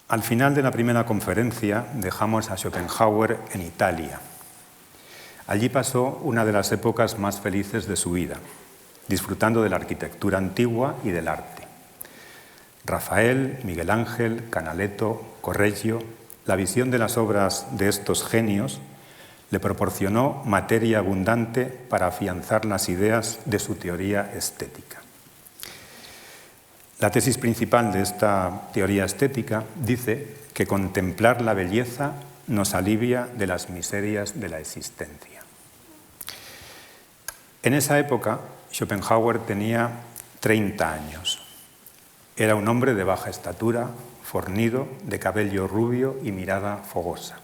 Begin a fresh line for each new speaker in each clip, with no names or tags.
Al final de la primera conferencia dejamos a Schopenhauer en Italia. Allí pasó una de las épocas más felices de su vida, disfrutando de la arquitectura antigua y del arte. Rafael, Miguel Ángel, Canaletto, Correggio, la visión de las obras de estos genios le proporcionó materia abundante para afianzar las ideas de su teoría estética. La tesis principal de esta teoría estética dice que contemplar la belleza nos alivia de las miserias de la existencia. En esa época, Schopenhauer tenía 30 años. Era un hombre de baja estatura, fornido, de cabello rubio y mirada fogosa,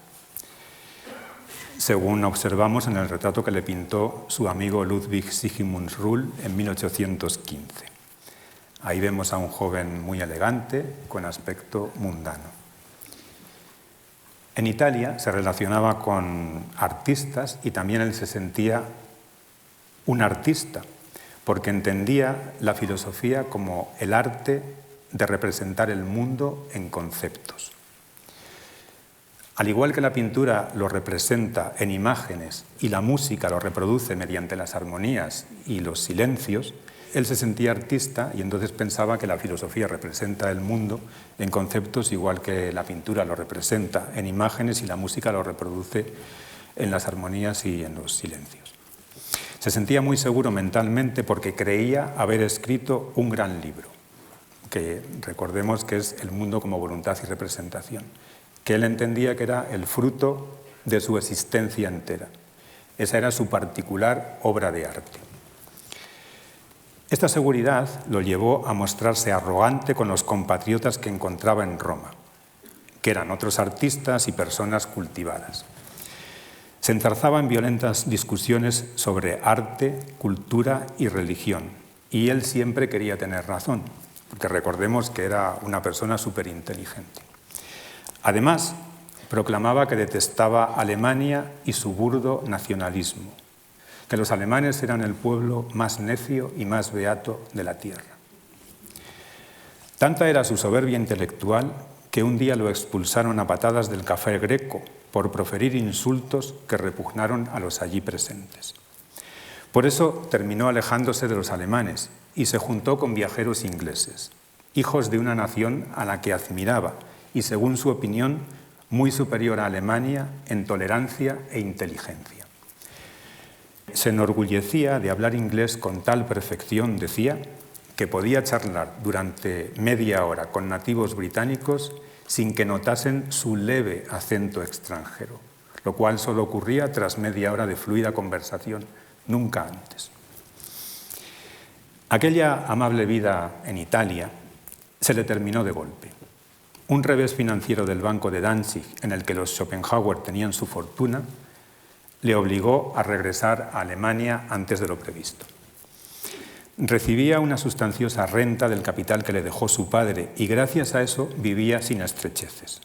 según observamos en el retrato que le pintó su amigo Ludwig Sigismundsrull en 1815. Ahí vemos a un joven muy elegante, con aspecto mundano. En Italia se relacionaba con artistas y también él se sentía un artista, porque entendía la filosofía como el arte de representar el mundo en conceptos. Al igual que la pintura lo representa en imágenes y la música lo reproduce mediante las armonías y los silencios, él se sentía artista y entonces pensaba que la filosofía representa el mundo en conceptos igual que la pintura lo representa en imágenes y la música lo reproduce en las armonías y en los silencios. Se sentía muy seguro mentalmente porque creía haber escrito un gran libro, que recordemos que es El mundo como voluntad y representación, que él entendía que era el fruto de su existencia entera. Esa era su particular obra de arte. Esta seguridad lo llevó a mostrarse arrogante con los compatriotas que encontraba en Roma, que eran otros artistas y personas cultivadas. Se enzarzaba en violentas discusiones sobre arte, cultura y religión, y él siempre quería tener razón, porque recordemos que era una persona superinteligente. Además, proclamaba que detestaba Alemania y su burdo nacionalismo, que los alemanes eran el pueblo más necio y más beato de la tierra. Tanta era su soberbia intelectual que un día lo expulsaron a patadas del Café Greco por proferir insultos que repugnaron a los allí presentes. Por eso terminó alejándose de los alemanes y se juntó con viajeros ingleses, hijos de una nación a la que admiraba y, según su opinión, muy superior a Alemania en tolerancia e inteligencia. Se enorgullecía de hablar inglés con tal perfección, decía, que podía charlar durante media hora con nativos británicos sin que notasen su leve acento extranjero, lo cual solo ocurría tras media hora de fluida conversación, nunca antes. Aquella amable vida en Italia se le terminó de golpe. Un revés financiero del Banco de Danzig, en el que los Schopenhauer tenían su fortuna, le obligó a regresar a Alemania antes de lo previsto. Recibía una sustanciosa renta del capital que le dejó su padre y gracias a eso vivía sin estrecheces.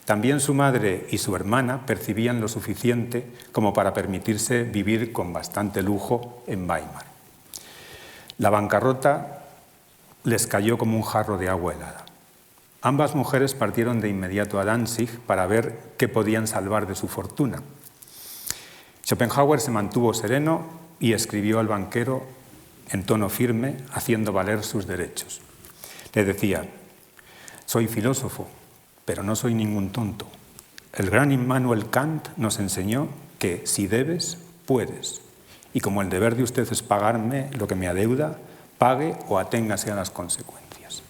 También su madre y su hermana percibían lo suficiente como para permitirse vivir con bastante lujo en Weimar. La bancarrota les cayó como un jarro de agua helada. Ambas mujeres partieron de inmediato a Danzig para ver qué podían salvar de su fortuna. Schopenhauer se mantuvo sereno y escribió al banquero en tono firme, haciendo valer sus derechos. Le decía: soy filósofo, pero no soy ningún tonto. El gran Immanuel Kant nos enseñó que si debes, puedes. Y como el deber de usted es pagarme lo que me adeuda, pague o aténgase a las consecuencias.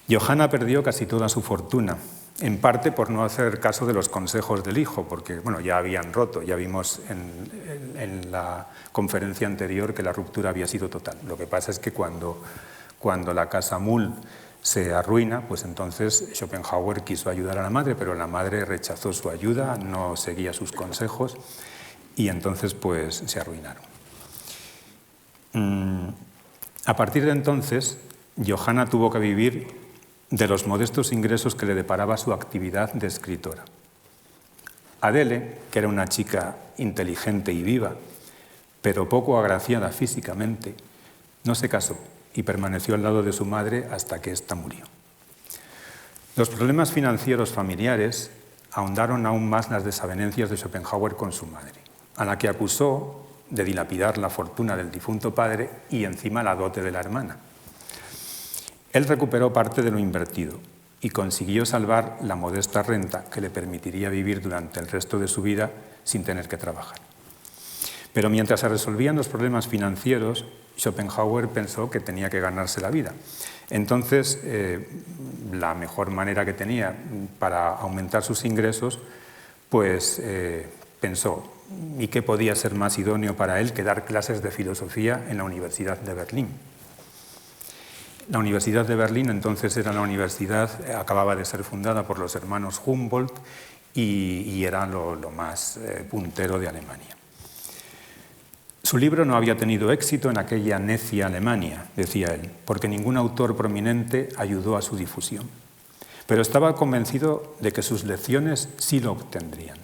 Johanna perdió casi toda su fortuna, en parte por no hacer caso de los consejos del hijo, porque ya habían roto, ya vimos en la conferencia anterior que la ruptura había sido total. Lo que pasa es que cuando la casa Mull se arruina, pues entonces Schopenhauer quiso ayudar a la madre, pero la madre rechazó su ayuda, no seguía sus consejos y entonces pues se arruinaron. A partir de entonces, Johanna tuvo que vivir de los modestos ingresos que le deparaba su actividad de escritora. Adele, que era una chica inteligente y viva, pero poco agraciada físicamente, no se casó y permaneció al lado de su madre hasta que ésta murió. Los problemas financieros familiares ahondaron aún más las desavenencias de Schopenhauer con su madre, a la que acusó de dilapidar la fortuna del difunto padre y encima la dote de la hermana. Él recuperó parte de lo invertido y consiguió salvar la modesta renta que le permitiría vivir durante el resto de su vida sin tener que trabajar. Pero mientras se resolvían los problemas financieros, Schopenhauer pensó que tenía que ganarse la vida. Entonces, la mejor manera que tenía para aumentar sus ingresos, pues pensó, ¿y qué podía ser más idóneo para él que dar clases de filosofía en la Universidad de Berlín? La Universidad de Berlín entonces era la universidad, acababa de ser fundada por los hermanos Humboldt y era lo más puntero de Alemania. Su libro no había tenido éxito en aquella necia Alemania, decía él, porque ningún autor prominente ayudó a su difusión. Pero estaba convencido de que sus lecciones sí lo obtendrían.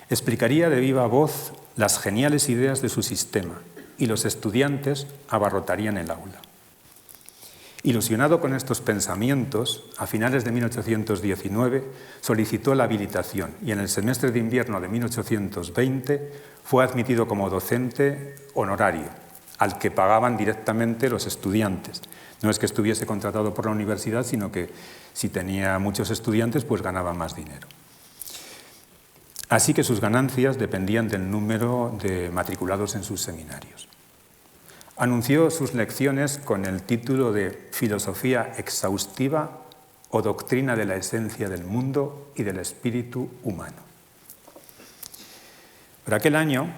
Explicaría de viva voz las geniales ideas de su sistema y los estudiantes abarrotarían el aula. Ilusionado con estos pensamientos, a finales de 1819 solicitó la habilitación y en el semestre de invierno de 1820 fue admitido como docente honorario, al que pagaban directamente los estudiantes. No es que estuviese contratado por la universidad, sino que si tenía muchos estudiantes, pues ganaba más dinero. Así que sus ganancias dependían del número de matriculados en sus seminarios. Anunció sus lecciones con el título de Filosofía exhaustiva o doctrina de la esencia del mundo y del espíritu humano. Por aquel año,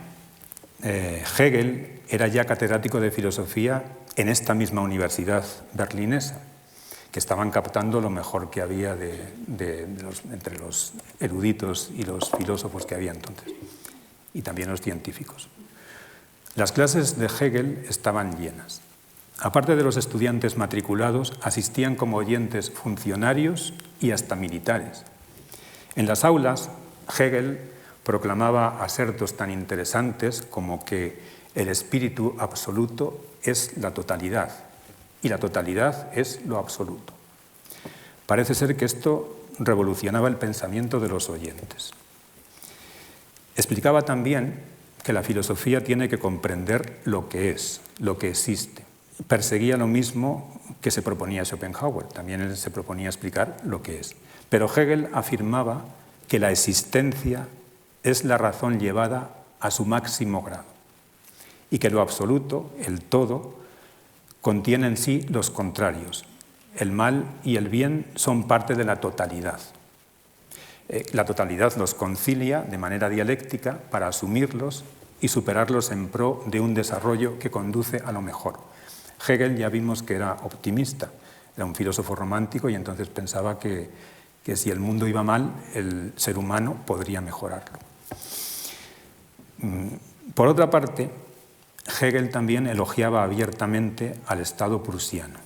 Hegel era ya catedrático de filosofía en esta misma universidad berlinesa, que estaban captando lo mejor que había entre los eruditos y los filósofos que había entonces, y también los científicos. Las clases de Hegel estaban llenas. Aparte de los estudiantes matriculados, asistían como oyentes funcionarios y hasta militares. En las aulas, Hegel proclamaba asertos tan interesantes como que el espíritu absoluto es la totalidad y la totalidad es lo absoluto. Parece ser que esto revolucionaba el pensamiento de los oyentes. Explicaba también que la filosofía tiene que comprender lo que es, lo que existe. Perseguía lo mismo que se proponía Schopenhauer, también él se proponía explicar lo que es. Pero Hegel afirmaba que la existencia es la razón llevada a su máximo grado y que lo absoluto, el todo, contiene en sí los contrarios. El mal y el bien son parte de la totalidad. La totalidad los concilia de manera dialéctica para asumirlos y superarlos en pro de un desarrollo que conduce a lo mejor. Hegel ya vimos que era optimista, era un filósofo romántico y entonces pensaba que si el mundo iba mal, el ser humano podría mejorarlo. Por otra parte, Hegel también elogiaba abiertamente al Estado prusiano,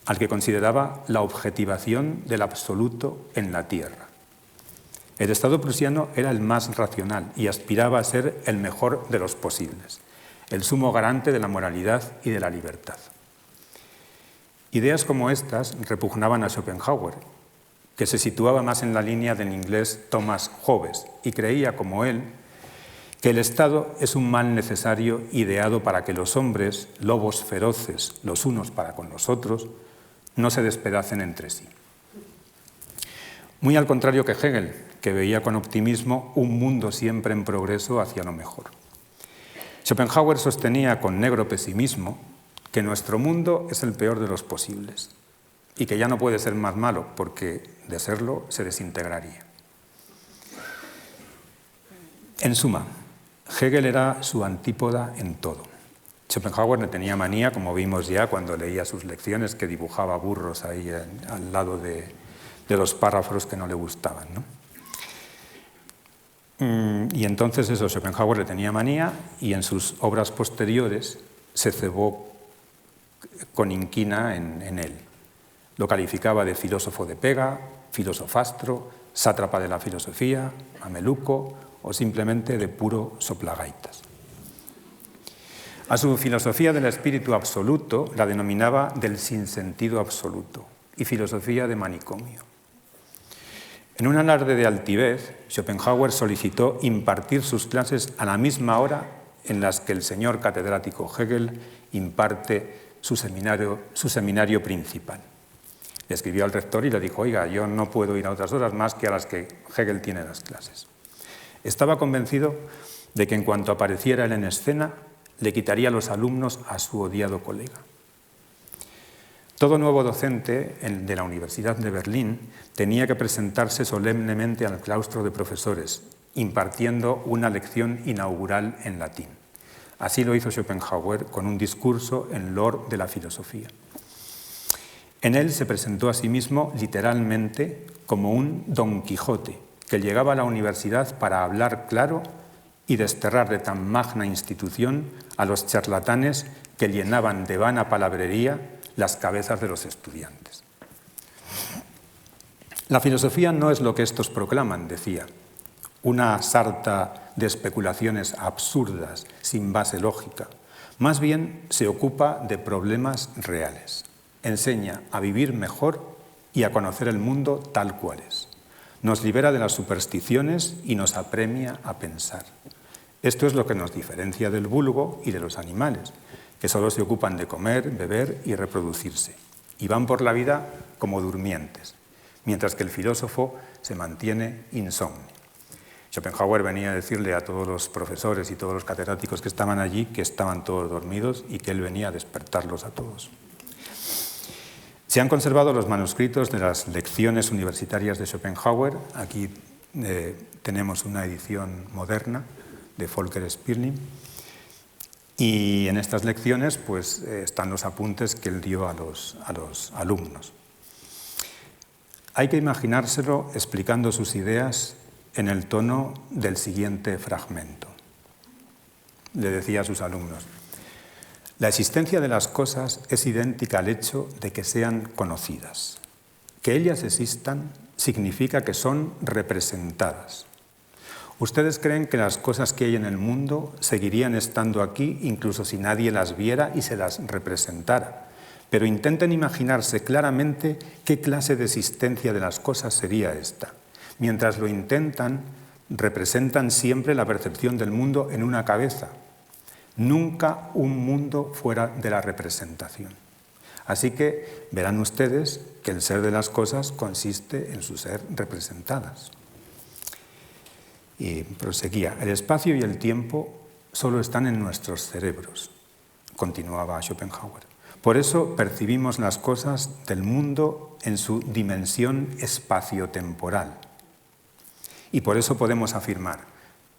al que consideraba la objetivación del absoluto en la tierra. El Estado prusiano era el más racional y aspiraba a ser el mejor de los posibles, el sumo garante de la moralidad y de la libertad. Ideas como estas repugnaban a Schopenhauer, que se situaba más en la línea del inglés Thomas Hobbes y creía, como él, que el Estado es un mal necesario ideado para que los hombres, lobos feroces los unos para con los otros, no se despedacen entre sí. Muy al contrario que Hegel, que veía con optimismo un mundo siempre en progreso hacia lo mejor. Schopenhauer sostenía con negro pesimismo que nuestro mundo es el peor de los posibles y que ya no puede ser más malo porque, de serlo, se desintegraría. En suma, Hegel era su antípoda en todo. Schopenhauer le tenía manía, como vimos ya cuando leía sus lecciones, que dibujaba burros ahí al lado de los párrafos que no le gustaban, ¿no? Y entonces eso, Schopenhauer le tenía manía y en sus obras posteriores se cebó con inquina en él. Lo calificaba de filósofo de pega, filosofastro, sátrapa de la filosofía, mameluco o simplemente de puro soplagaitas. A su filosofía del espíritu absoluto la denominaba del sinsentido absoluto y filosofía de manicomio. En un alarde de altivez, Schopenhauer solicitó impartir sus clases a la misma hora en las que el señor catedrático Hegel imparte su seminario principal. Le escribió al rector y le dijo: oiga, yo no puedo ir a otras horas más que a las que Hegel tiene las clases. Estaba convencido de que en cuanto apareciera él en escena, le quitaría a los alumnos a su odiado colega. Todo nuevo docente de la Universidad de Berlín tenía que presentarse solemnemente al claustro de profesores, impartiendo una lección inaugural en latín. Así lo hizo Schopenhauer con un discurso en loor de la filosofía. En él se presentó a sí mismo literalmente como un Don Quijote que llegaba a la universidad para hablar claro y desterrar de tan magna institución a los charlatanes que llenaban de vana palabrería las cabezas de los estudiantes. La filosofía no es lo que estos proclaman, decía, una sarta de especulaciones absurdas, sin base lógica. Más bien se ocupa de problemas reales. Enseña a vivir mejor y a conocer el mundo tal cual es. Nos libera de las supersticiones y nos apremia a pensar. Esto es lo que nos diferencia del vulgo y de los animales, que solo se ocupan de comer, beber y reproducirse, y van por la vida como durmientes, mientras que el filósofo se mantiene insomne. Schopenhauer venía a decirle a todos los profesores y todos los catedráticos que estaban allí que estaban todos dormidos y que él venía a despertarlos a todos. Se han conservado los manuscritos de las lecciones universitarias de Schopenhauer. Aquí tenemos una edición moderna de Volker Sperling. Y en estas lecciones pues, están los apuntes que él dio a los alumnos. Hay que imaginárselo explicando sus ideas en el tono del siguiente fragmento. Le decía a sus alumnos: la existencia de las cosas es idéntica al hecho de que sean conocidas. Que ellas existan significa que son representadas. Ustedes creen que las cosas que hay en el mundo seguirían estando aquí incluso si nadie las viera y se las representara. Pero intenten imaginarse claramente qué clase de existencia de las cosas sería esta. Mientras lo intentan, representan siempre la percepción del mundo en una cabeza. Nunca un mundo fuera de la representación. Así que verán ustedes que el ser de las cosas consiste en su ser representadas. Y proseguía: el espacio y el tiempo solo están en nuestros cerebros, continuaba Schopenhauer. Por eso percibimos las cosas del mundo en su dimensión espaciotemporal. Y por eso podemos afirmar: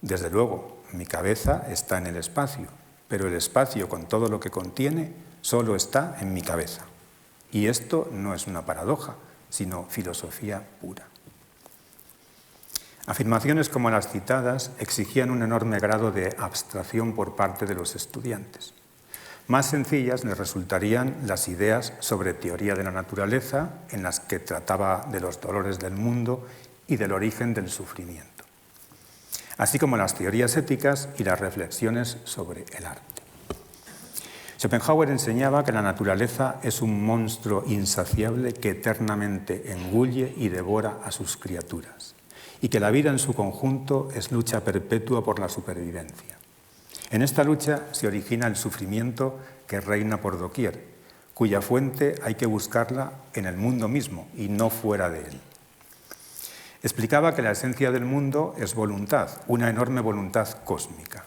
desde luego, mi cabeza está en el espacio, pero el espacio con todo lo que contiene solo está en mi cabeza. Y esto no es una paradoja, sino filosofía pura. Afirmaciones como las citadas exigían un enorme grado de abstracción por parte de los estudiantes. Más sencillas les resultarían las ideas sobre teoría de la naturaleza, en las que trataba de los dolores del mundo y del origen del sufrimiento, así como las teorías éticas y las reflexiones sobre el arte. Schopenhauer enseñaba que la naturaleza es un monstruo insaciable que eternamente engulle y devora a sus criaturas, y que la vida en su conjunto es lucha perpetua por la supervivencia. En esta lucha se origina el sufrimiento que reina por doquier, cuya fuente hay que buscarla en el mundo mismo y no fuera de él. Explicaba que la esencia del mundo es voluntad, una enorme voluntad cósmica.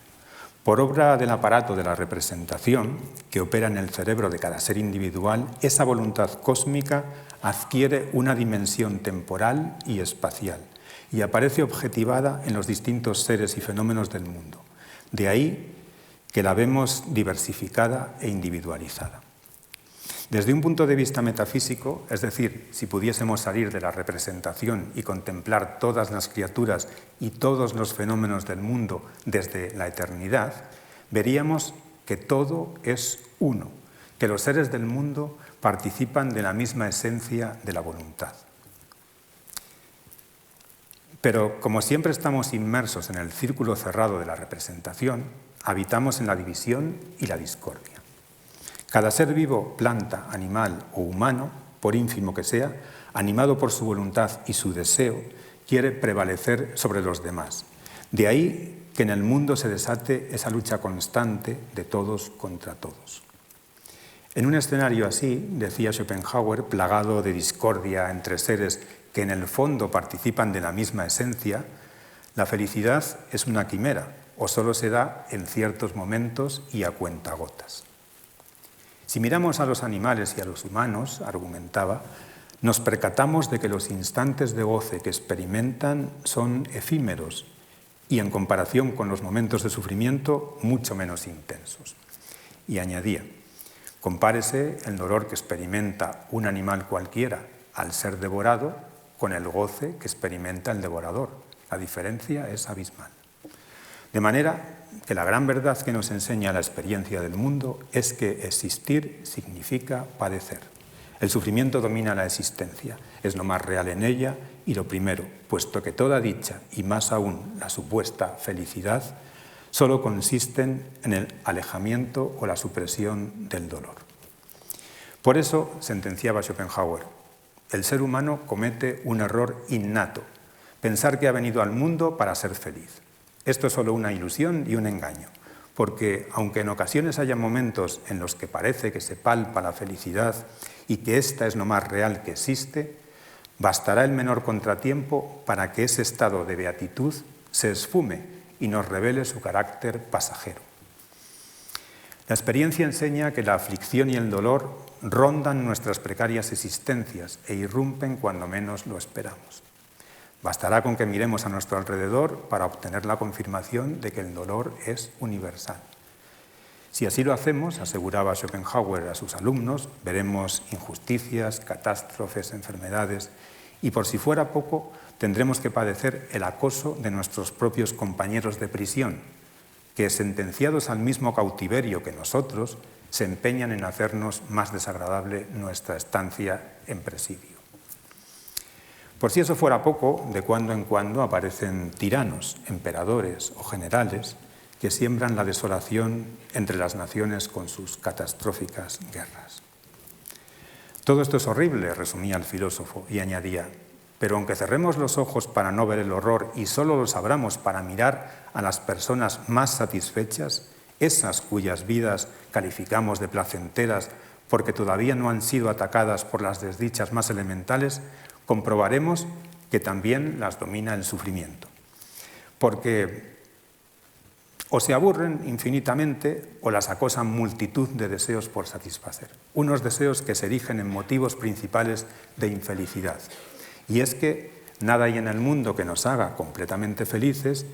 Por obra del aparato de la representación que opera en el cerebro de cada ser individual, esa voluntad cósmica adquiere una dimensión temporal y espacial y aparece objetivada en los distintos seres y fenómenos del mundo. De ahí que la vemos diversificada e individualizada. Desde un punto de vista metafísico, es decir, si pudiésemos salir de la representación y contemplar todas las criaturas y todos los fenómenos del mundo desde la eternidad, veríamos que todo es uno, que los seres del mundo participan de la misma esencia de la voluntad. Pero como siempre estamos inmersos en el círculo cerrado de la representación, habitamos en la división y la discordia. Cada ser vivo, planta, animal o humano, por ínfimo que sea, animado por su voluntad y su deseo, quiere prevalecer sobre los demás. De ahí que en el mundo se desate esa lucha constante de todos contra todos. En un escenario así, decía Schopenhauer, plagado de discordia entre seres que en el fondo participan de la misma esencia, la felicidad es una quimera o solo se da en ciertos momentos y a cuentagotas. Si miramos a los animales y a los humanos, argumentaba, nos percatamos de que los instantes de goce que experimentan son efímeros y en comparación con los momentos de sufrimiento mucho menos intensos. Y añadía, compárese el dolor que experimenta un animal cualquiera al ser devorado con el goce que experimenta el devorador. La diferencia es abismal. De manera que la gran verdad que nos enseña la experiencia del mundo es que existir significa padecer. El sufrimiento domina la existencia, es lo más real en ella y lo primero, puesto que toda dicha, y más aún la supuesta felicidad, solo consisten en el alejamiento o la supresión del dolor. Por eso, sentenciaba Schopenhauer, el ser humano comete un error innato, pensar que ha venido al mundo para ser feliz. Esto es solo una ilusión y un engaño, porque aunque en ocasiones haya momentos en los que parece que se palpa la felicidad y que ésta es lo más real que existe, bastará el menor contratiempo para que ese estado de beatitud se esfume y nos revele su carácter pasajero. La experiencia enseña que la aflicción y el dolor rondan nuestras precarias existencias e irrumpen cuando menos lo esperamos. Bastará con que miremos a nuestro alrededor para obtener la confirmación de que el dolor es universal. Si así lo hacemos, aseguraba Schopenhauer a sus alumnos, veremos injusticias, catástrofes, enfermedades y, por si fuera poco, tendremos que padecer el acoso de nuestros propios compañeros de prisión, que, sentenciados al mismo cautiverio que nosotros, se empeñan en hacernos más desagradable nuestra estancia en presidio. Por si eso fuera poco, de cuando en cuando aparecen tiranos, emperadores o generales que siembran la desolación entre las naciones con sus catastróficas guerras. Todo esto es horrible, resumía el filósofo, y añadía, pero aunque cerremos los ojos para no ver el horror y solo los abramos para mirar a las personas más satisfechas, esas cuyas vidas calificamos de placenteras porque todavía no han sido atacadas por las desdichas más elementales, comprobaremos que también las domina el sufrimiento. Porque o se aburren infinitamente o las acosan multitud de deseos por satisfacer. Unos deseos que se erigen en motivos principales de infelicidad. Y es que nada hay en el mundo que nos haga completamente felices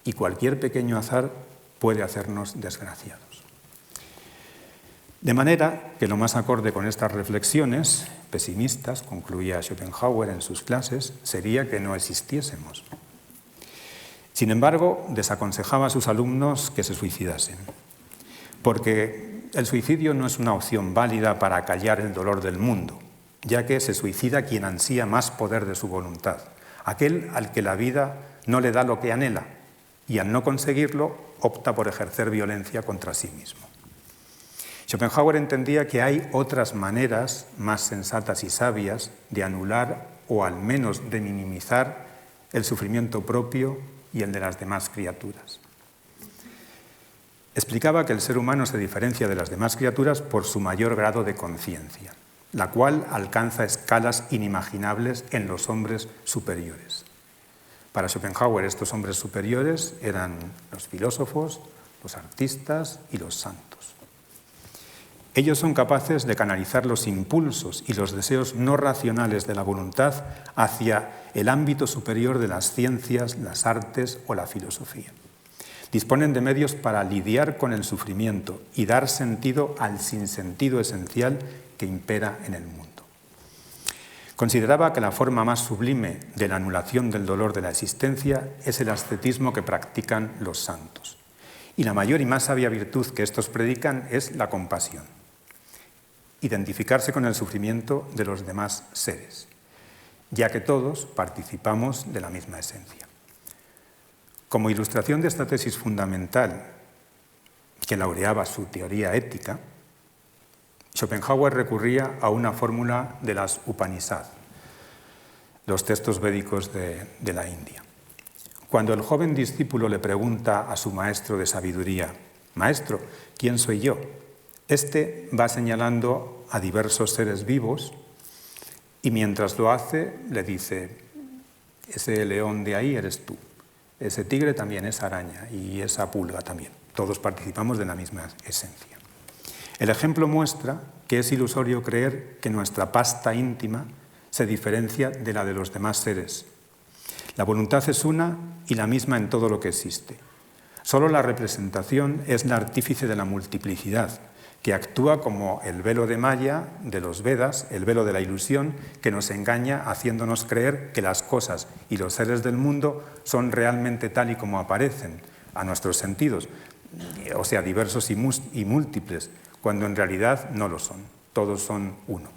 y cualquier pequeño azar puede hacernos desgraciados. De manera que lo más acorde con estas reflexiones pesimistas, concluía Schopenhauer en sus clases, sería que no existiésemos. Sin embargo, desaconsejaba a sus alumnos que se suicidasen, porque el suicidio no es una opción válida para acallar el dolor del mundo, ya que se suicida quien ansía más poder de su voluntad, aquel al que la vida no le da lo que anhela, y al no conseguirlo, opta por ejercer violencia contra sí mismo. Schopenhauer entendía que hay otras maneras más sensatas y sabias de anular o al menos de minimizar el sufrimiento propio y el de las demás criaturas. Explicaba que el ser humano se diferencia de las demás criaturas por su mayor grado de conciencia, la cual alcanza escalas inimaginables en los hombres superiores. Para Schopenhauer, estos hombres superiores eran los filósofos, los artistas y los santos. Ellos son capaces de canalizar los impulsos y los deseos no racionales de la voluntad hacia el ámbito superior de las ciencias, las artes o la filosofía. Disponen de medios para lidiar con el sufrimiento y dar sentido al sinsentido esencial que impera en el mundo. Consideraba que la forma más sublime de la anulación del dolor de la existencia es el ascetismo que practican los santos. Y la mayor y más sabia virtud que estos predican es la compasión. Identificarse con el sufrimiento de los demás seres, ya que todos participamos de la misma esencia. Como ilustración de esta tesis fundamental que laureaba su teoría ética, Schopenhauer recurría a una fórmula de las Upanishad. los textos védicos de la India. Cuando el joven discípulo le pregunta a su maestro de sabiduría, «Maestro, ¿quién soy yo?», este va señalando a diversos seres vivos y mientras lo hace le dice, ese león de ahí eres tú, ese tigre también es araña y esa pulga también. Todos participamos de la misma esencia. El ejemplo muestra que es ilusorio creer que nuestra pasta íntima se diferencia de la de los demás seres. La voluntad es una y la misma en todo lo que existe. Solo la representación es la artífice de la multiplicidad, que actúa como el velo de Maya de los Vedas, el velo de la ilusión, que nos engaña haciéndonos creer que las cosas y los seres del mundo son realmente tal y como aparecen a nuestros sentidos, o sea, diversos y múltiples, cuando en realidad no lo son, todos son uno.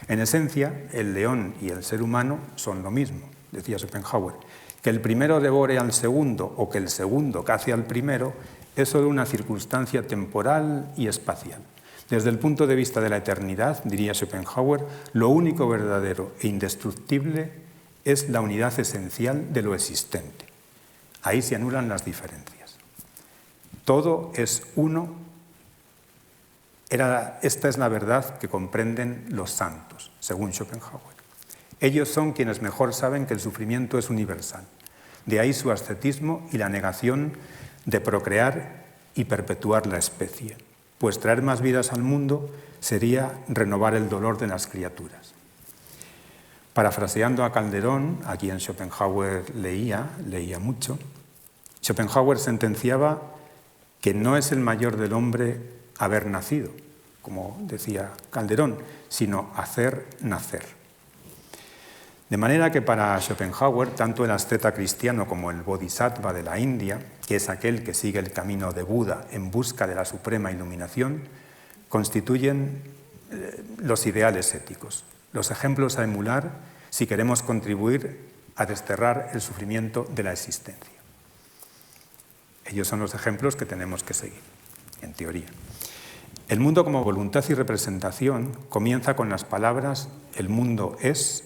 En esencia, el león y el ser humano son lo mismo, decía Schopenhauer. Que el primero devore al segundo o que el segundo cace al primero es solo una circunstancia temporal y espacial. Desde el punto de vista de la eternidad, diría Schopenhauer, lo único verdadero e indestructible es la unidad esencial de lo existente. Ahí se anulan las diferencias. Todo es uno. Esta es la verdad que comprenden los santos, según Schopenhauer. Ellos son quienes mejor saben que el sufrimiento es universal. De ahí su ascetismo y la negación de procrear y perpetuar la especie, pues traer más vidas al mundo sería renovar el dolor de las criaturas. Parafraseando a Calderón, a quien Schopenhauer leía mucho, Schopenhauer sentenciaba que no es el mayor del hombre haber nacido, como decía Calderón, sino hacer nacer. De manera que para Schopenhauer, tanto el asceta cristiano como el bodhisattva de la India, que es aquel que sigue el camino de Buda en busca de la suprema iluminación, constituyen los ideales éticos, los ejemplos a emular si queremos contribuir a desterrar el sufrimiento de la existencia. Ellos son los ejemplos que tenemos que seguir, en teoría. El mundo como voluntad y representación comienza con las palabras «el mundo es»,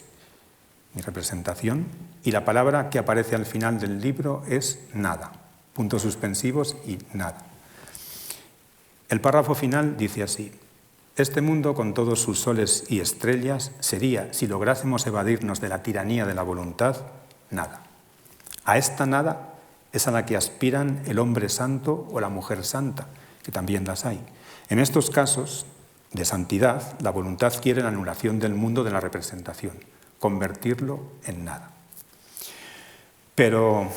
mi representación, y la palabra que aparece al final del libro es nada, puntos suspensivos y nada. El párrafo final dice así: este mundo con todos sus soles y estrellas sería, si lográsemos evadirnos de la tiranía de la voluntad, nada. A esta nada es a la que aspiran el hombre santo o la mujer santa, que también las hay. En estos casos de santidad, la voluntad quiere la anulación del mundo de la representación, convertirlo en nada. Pero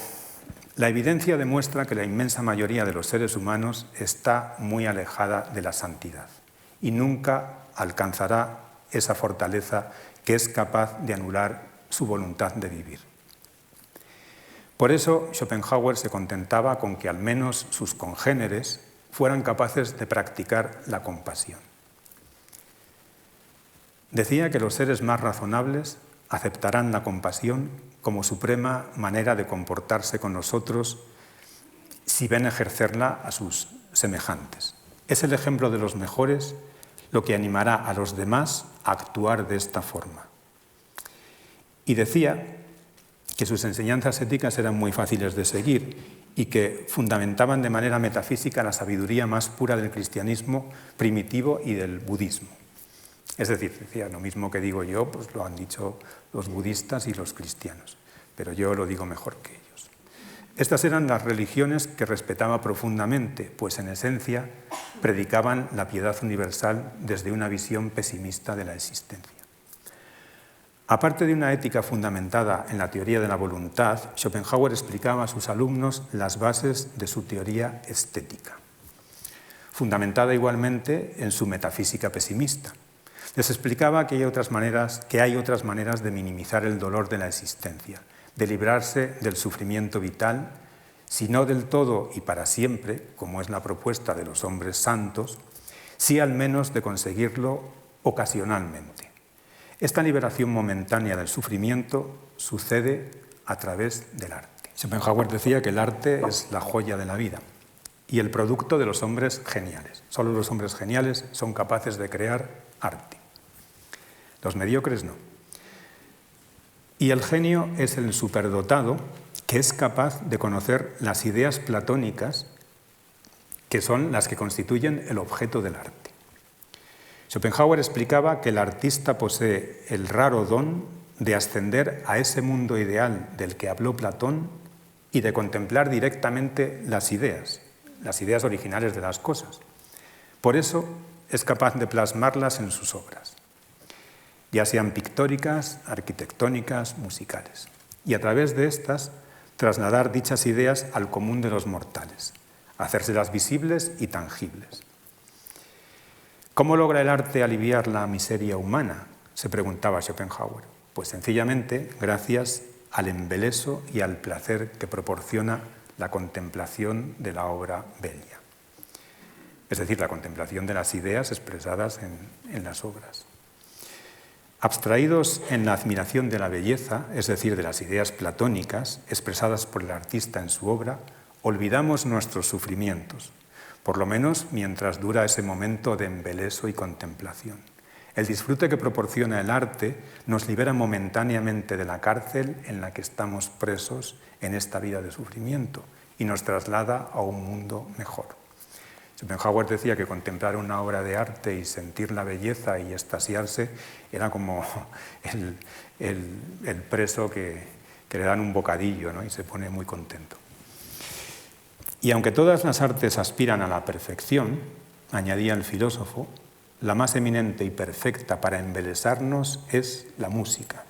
la evidencia demuestra que la inmensa mayoría de los seres humanos está muy alejada de la santidad y nunca alcanzará esa fortaleza que es capaz de anular su voluntad de vivir. Por eso Schopenhauer se contentaba con que al menos sus congéneres fueran capaces de practicar la compasión. Decía que los seres más razonables aceptarán la compasión como suprema manera de comportarse con nosotros si ven ejercerla a sus semejantes. Es el ejemplo de los mejores lo que animará a los demás a actuar de esta forma. Y decía que sus enseñanzas éticas eran muy fáciles de seguir y que fundamentaban de manera metafísica la sabiduría más pura del cristianismo primitivo y del budismo. Es decir, decía, lo mismo que digo yo, pues lo han dicho los budistas y los cristianos, pero yo lo digo mejor que ellos. Estas eran las religiones que respetaba profundamente, pues en esencia predicaban la piedad universal desde una visión pesimista de la existencia. Aparte de una ética fundamentada en la teoría de la voluntad, Schopenhauer explicaba a sus alumnos las bases de su teoría estética, fundamentada igualmente en su metafísica pesimista. Les explicaba que hay otras maneras de minimizar el dolor de la existencia, de librarse del sufrimiento vital, si no del todo y para siempre, como es la propuesta de los hombres santos, sí al menos de conseguirlo ocasionalmente. Esta liberación momentánea del sufrimiento sucede a través del arte. Schopenhauer decía que el arte es la joya de la vida y el producto de los hombres geniales. Solo los hombres geniales son capaces de crear arte. Los mediocres no. Y el genio es el superdotado que es capaz de conocer las ideas platónicas que son las que constituyen el objeto del arte. Schopenhauer explicaba que el artista posee el raro don de ascender a ese mundo ideal del que habló Platón y de contemplar directamente las ideas originales de las cosas. Por eso es capaz de plasmarlas en sus obras, ya sean pictóricas, arquitectónicas, musicales, y a través de estas trasladar dichas ideas al común de los mortales, hacérselas visibles y tangibles. ¿Cómo logra el arte aliviar la miseria humana?, se preguntaba Schopenhauer. Pues sencillamente gracias al embeleso y al placer que proporciona la contemplación de la obra bella, es decir, la contemplación de las ideas expresadas en las obras. Abstraídos en la admiración de la belleza, es decir, de las ideas platónicas expresadas por el artista en su obra, olvidamos nuestros sufrimientos, por lo menos mientras dura ese momento de embeleso y contemplación. El disfrute que proporciona el arte nos libera momentáneamente de la cárcel en la que estamos presos en esta vida de sufrimiento y nos traslada a un mundo mejor. Schopenhauer decía que contemplar una obra de arte y sentir la belleza y extasiarse era como el preso que le dan un bocadillo, ¿no?, y se pone muy contento. Y aunque todas las artes aspiran a la perfección, añadía el filósofo, la más eminente y perfecta para embelesarnos es la música.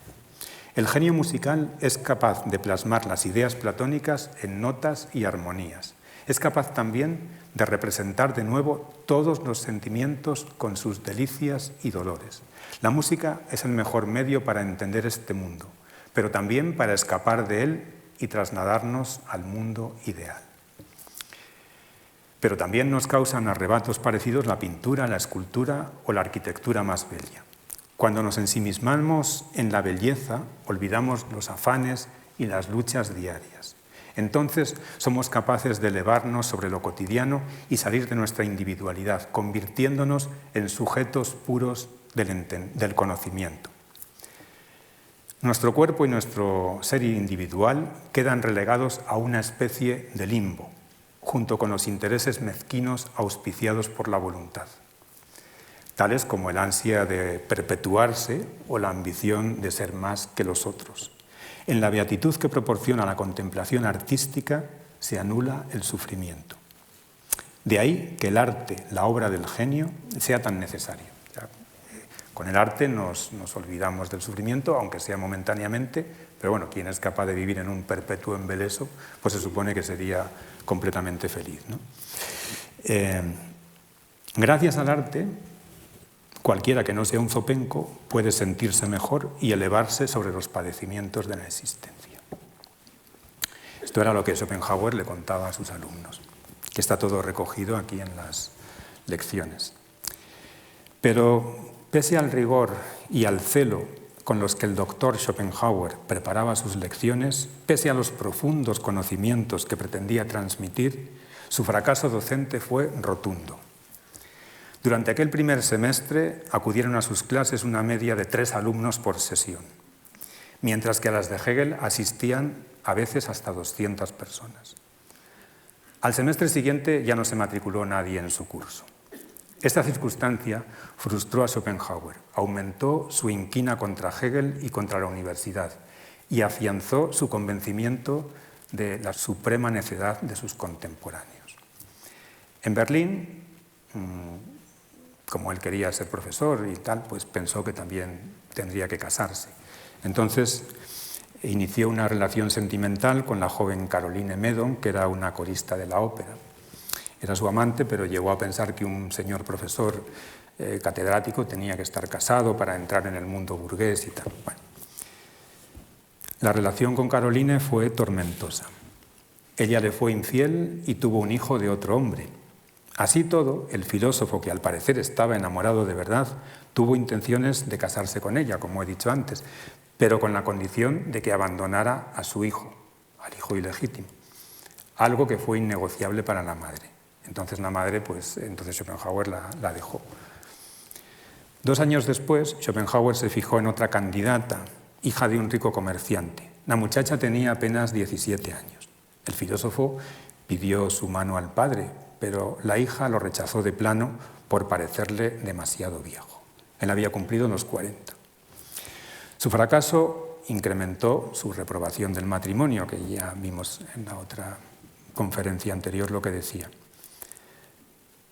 El genio musical es capaz de plasmar las ideas platónicas en notas y armonías. Es capaz también de representar de nuevo todos los sentimientos con sus delicias y dolores. La música es el mejor medio para entender este mundo, pero también para escapar de él y trasladarnos al mundo ideal. Pero también nos causan arrebatos parecidos la pintura, la escultura o la arquitectura más bella. Cuando nos ensimismamos en la belleza, olvidamos los afanes y las luchas diarias. Entonces somos capaces de elevarnos sobre lo cotidiano y salir de nuestra individualidad, convirtiéndonos en sujetos puros del conocimiento. Nuestro cuerpo y nuestro ser individual quedan relegados a una especie de limbo, junto con los intereses mezquinos auspiciados por la voluntad, tales como el ansia de perpetuarse o la ambición de ser más que los otros. En la beatitud que proporciona la contemplación artística se anula el sufrimiento. De ahí que el arte, la obra del genio, sea tan necesario. Con el arte nos olvidamos del sufrimiento, aunque sea momentáneamente, pero bueno, quien es capaz de vivir en un perpetuo embeleso, pues se supone que sería completamente feliz, ¿no? Gracias al arte, cualquiera que no sea un zopenco puede sentirse mejor y elevarse sobre los padecimientos de la existencia. Esto era lo que Schopenhauer le contaba a sus alumnos, que está todo recogido aquí en las lecciones. Pero pese al rigor y al celo con los que el doctor Schopenhauer preparaba sus lecciones, pese a los profundos conocimientos que pretendía transmitir, su fracaso docente fue rotundo. Durante aquel primer semestre acudieron a sus clases una media de 3 alumnos por sesión, mientras que a las de Hegel asistían a veces hasta 200 personas. Al semestre siguiente ya no se matriculó nadie en su curso. Esta circunstancia frustró a Schopenhauer, aumentó su inquina contra Hegel y contra la universidad y afianzó su convencimiento de la suprema necedad de sus contemporáneos. En Berlín, como él quería ser profesor y tal, pues pensó que también tendría que casarse. Entonces inició una relación sentimental con la joven Caroline Medon, que era una corista de la ópera. Era su amante, pero llegó a pensar que un señor profesor catedrático tenía que estar casado para entrar en el mundo burgués y tal. Bueno, la relación con Caroline fue tormentosa. Ella le fue infiel y tuvo un hijo de otro hombre. Así todo, el filósofo, que al parecer estaba enamorado de verdad, tuvo intenciones de casarse con ella, como he dicho antes, pero con la condición de que abandonara a su hijo, al hijo ilegítimo, algo que fue innegociable para la madre. Entonces la madre, entonces Schopenhauer la dejó. 2 años después, Schopenhauer se fijó en otra candidata hija de un rico comerciante. La muchacha tenía apenas 17 años. El filósofo pidió su mano al padre, pero la hija lo rechazó de plano por parecerle demasiado viejo. Él había cumplido los 40. Su fracaso incrementó su reprobación del matrimonio, que ya vimos en la otra conferencia anterior lo que decía.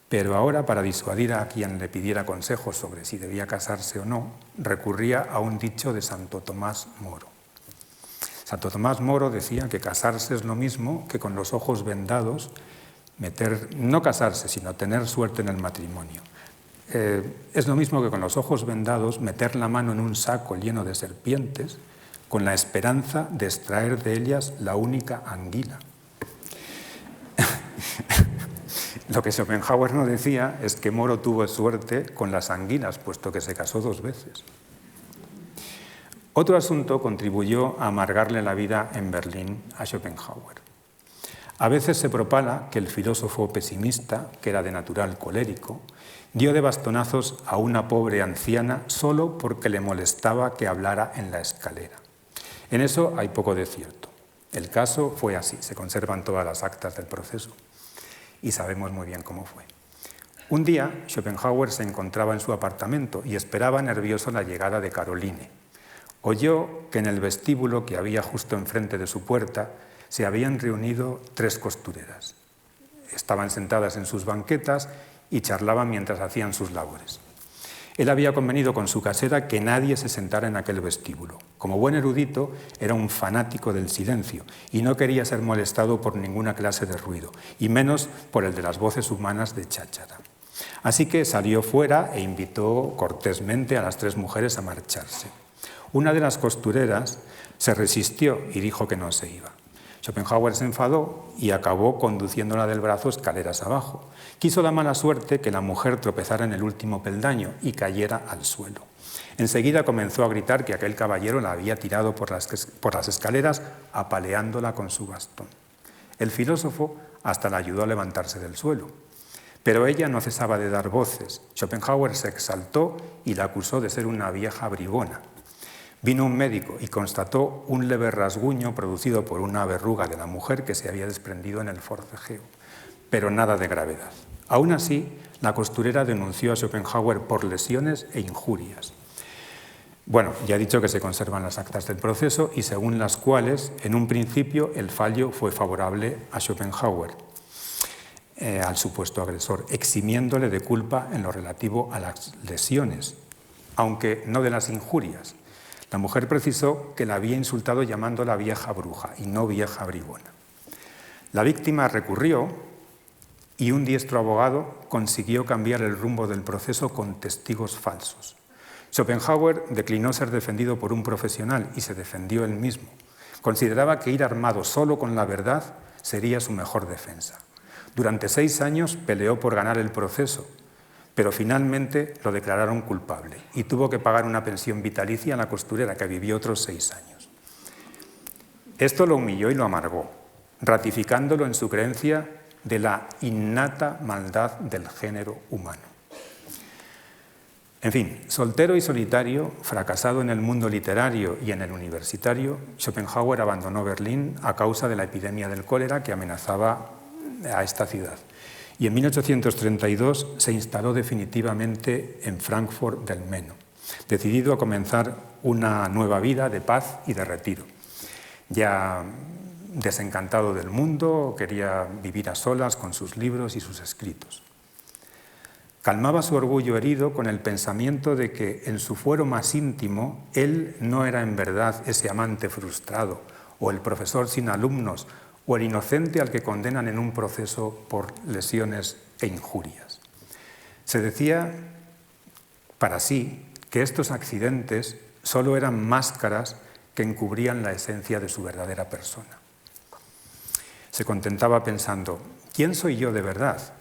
Pero ahora, para disuadir a quien le pidiera consejos sobre si debía casarse o no, recurría a un dicho de Santo Tomás Moro. Santo Tomás Moro decía que casarse es lo mismo que con los ojos vendados no casarse, sino tener suerte en el matrimonio. Es lo mismo que con los ojos vendados meter la mano en un saco lleno de serpientes con la esperanza de extraer de ellas la única anguila. Lo que Schopenhauer no decía es que Moro tuvo suerte con las anguilas, puesto que se casó 2 veces. Otro asunto contribuyó a amargarle la vida en Berlín a Schopenhauer. A veces se propala que el filósofo pesimista, que era de natural colérico, dio de bastonazos a una pobre anciana solo porque le molestaba que hablara en la escalera. En eso hay poco de cierto. El caso fue así, se conservan todas las actas del proceso y sabemos muy bien cómo fue. Un día, Schopenhauer se encontraba en su apartamento y esperaba nervioso la llegada de Caroline. Oyó que en el vestíbulo que había justo enfrente de su puerta se habían reunido 3 costureras. Estaban sentadas en sus banquetas y charlaban mientras hacían sus labores. Él había convenido con su casera que nadie se sentara en aquel vestíbulo. Como buen erudito, era un fanático del silencio y no quería ser molestado por ninguna clase de ruido, y menos por el de las voces humanas de cháchara. Así que salió fuera e invitó cortésmente a las 3 mujeres a marcharse. Una de las costureras se resistió y dijo que no se iba. Schopenhauer se enfadó y acabó conduciéndola del brazo escaleras abajo. Quiso la mala suerte que la mujer tropezara en el último peldaño y cayera al suelo. Enseguida comenzó a gritar que aquel caballero la había tirado por las escaleras, apaleándola con su bastón. El filósofo hasta la ayudó a levantarse del suelo. Pero ella no cesaba de dar voces. Schopenhauer se exaltó y la acusó de ser una vieja bribona. Vino un médico y constató un leve rasguño producido por una verruga de la mujer que se había desprendido en el forcejeo, pero nada de gravedad. Aún así, la costurera denunció a Schopenhauer por lesiones e injurias. Bueno, ya he dicho que se conservan las actas del proceso y según las cuales, en un principio, el fallo fue favorable a Schopenhauer, al supuesto agresor, eximiéndole de culpa en lo relativo a las lesiones, aunque no de las injurias. La mujer precisó que la había insultado llamándola vieja bruja y no vieja bribona. La víctima recurrió y un diestro abogado consiguió cambiar el rumbo del proceso con testigos falsos. Schopenhauer declinó ser defendido por un profesional y se defendió él mismo. Consideraba que ir armado solo con la verdad sería su mejor defensa. Durante 6 años peleó por ganar el proceso, pero finalmente lo declararon culpable y tuvo que pagar una pensión vitalicia a la costurera, que vivió otros 6 años. Esto lo humilló y lo amargó, ratificándolo en su creencia de la innata maldad del género humano. En fin, soltero y solitario, fracasado en el mundo literario y en el universitario, Schopenhauer abandonó Berlín a causa de la epidemia del cólera que amenazaba a esta ciudad. Y en 1832 se instaló definitivamente en Frankfurt del Meno, decidido a comenzar una nueva vida de paz y de retiro. Ya desencantado del mundo, quería vivir a solas con sus libros y sus escritos. Calmaba su orgullo herido con el pensamiento de que en su fuero más íntimo él no era en verdad ese amante frustrado o el profesor sin alumnos o el inocente al que condenan en un proceso por lesiones e injurias. Se decía para sí que estos accidentes solo eran máscaras que encubrían la esencia de su verdadera persona. Se contentaba pensando, ¿quién soy yo de verdad?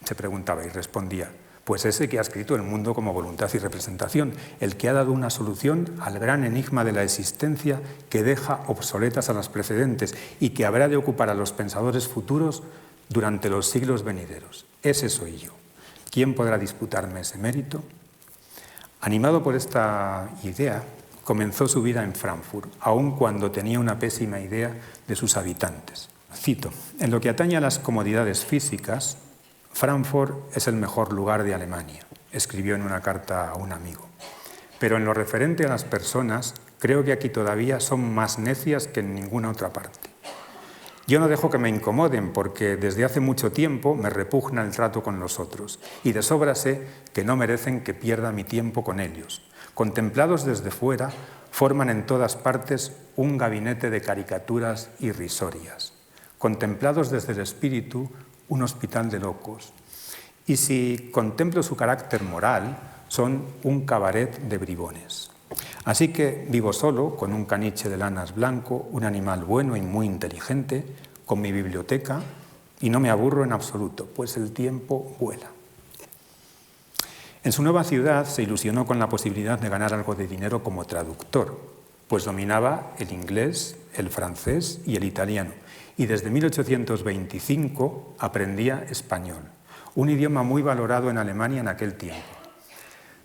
Se preguntaba y respondía, pues ese que ha escrito El mundo como voluntad y representación, el que ha dado una solución al gran enigma de la existencia que deja obsoletas a las precedentes y que habrá de ocupar a los pensadores futuros durante los siglos venideros. Ese soy yo. ¿Quién podrá disputarme ese mérito? Animado por esta idea, comenzó su vida en Frankfurt, aun cuando tenía una pésima idea de sus habitantes. Cito: en lo que atañe a las comodidades físicas, Frankfurt es el mejor lugar de Alemania, escribió en una carta a un amigo. Pero en lo referente a las personas, creo que aquí todavía son más necias que en ninguna otra parte. Yo no dejo que me incomoden porque desde hace mucho tiempo me repugna el trato con los otros y de sobra sé que no merecen que pierda mi tiempo con ellos. Contemplados desde fuera, forman en todas partes un gabinete de caricaturas irrisorias. Contemplados desde el espíritu, un hospital de locos. Y si contemplo su carácter moral, son un cabaret de bribones. Así que vivo solo, con un caniche de lanas blanco, un animal bueno y muy inteligente, con mi biblioteca, y no me aburro en absoluto, pues el tiempo vuela. En su nueva ciudad se ilusionó con la posibilidad de ganar algo de dinero como traductor, pues dominaba el inglés, el francés y el italiano, y desde 1825 aprendía español, un idioma muy valorado en Alemania en aquel tiempo.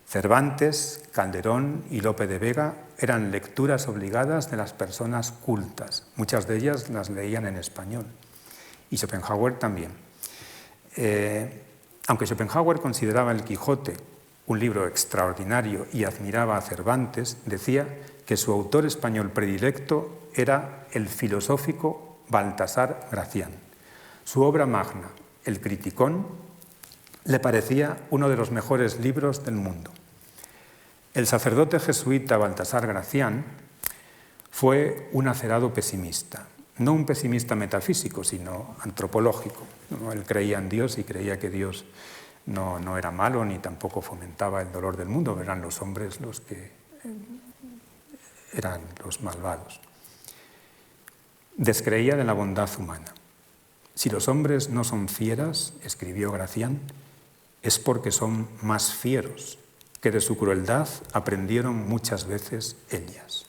Cervantes, Calderón y Lope de Vega eran lecturas obligadas de las personas cultas. Muchas de ellas las leían en español. Y Schopenhauer también. Aunque Schopenhauer consideraba El Quijote un libro extraordinario y admiraba a Cervantes, decía que su autor español predilecto era el filosófico Baltasar Gracián. Su obra magna, El Criticón, le parecía uno de los mejores libros del mundo. El sacerdote jesuita Baltasar Gracián fue un acerado pesimista, no un pesimista metafísico, sino antropológico. Él creía en Dios y creía que Dios no era malo ni tampoco fomentaba el dolor del mundo, eran los hombres los que eran los malvados. Descreía de la bondad humana. Si los hombres no son fieras, escribió Gracián, es porque son más fieros, que de su crueldad aprendieron muchas veces ellas.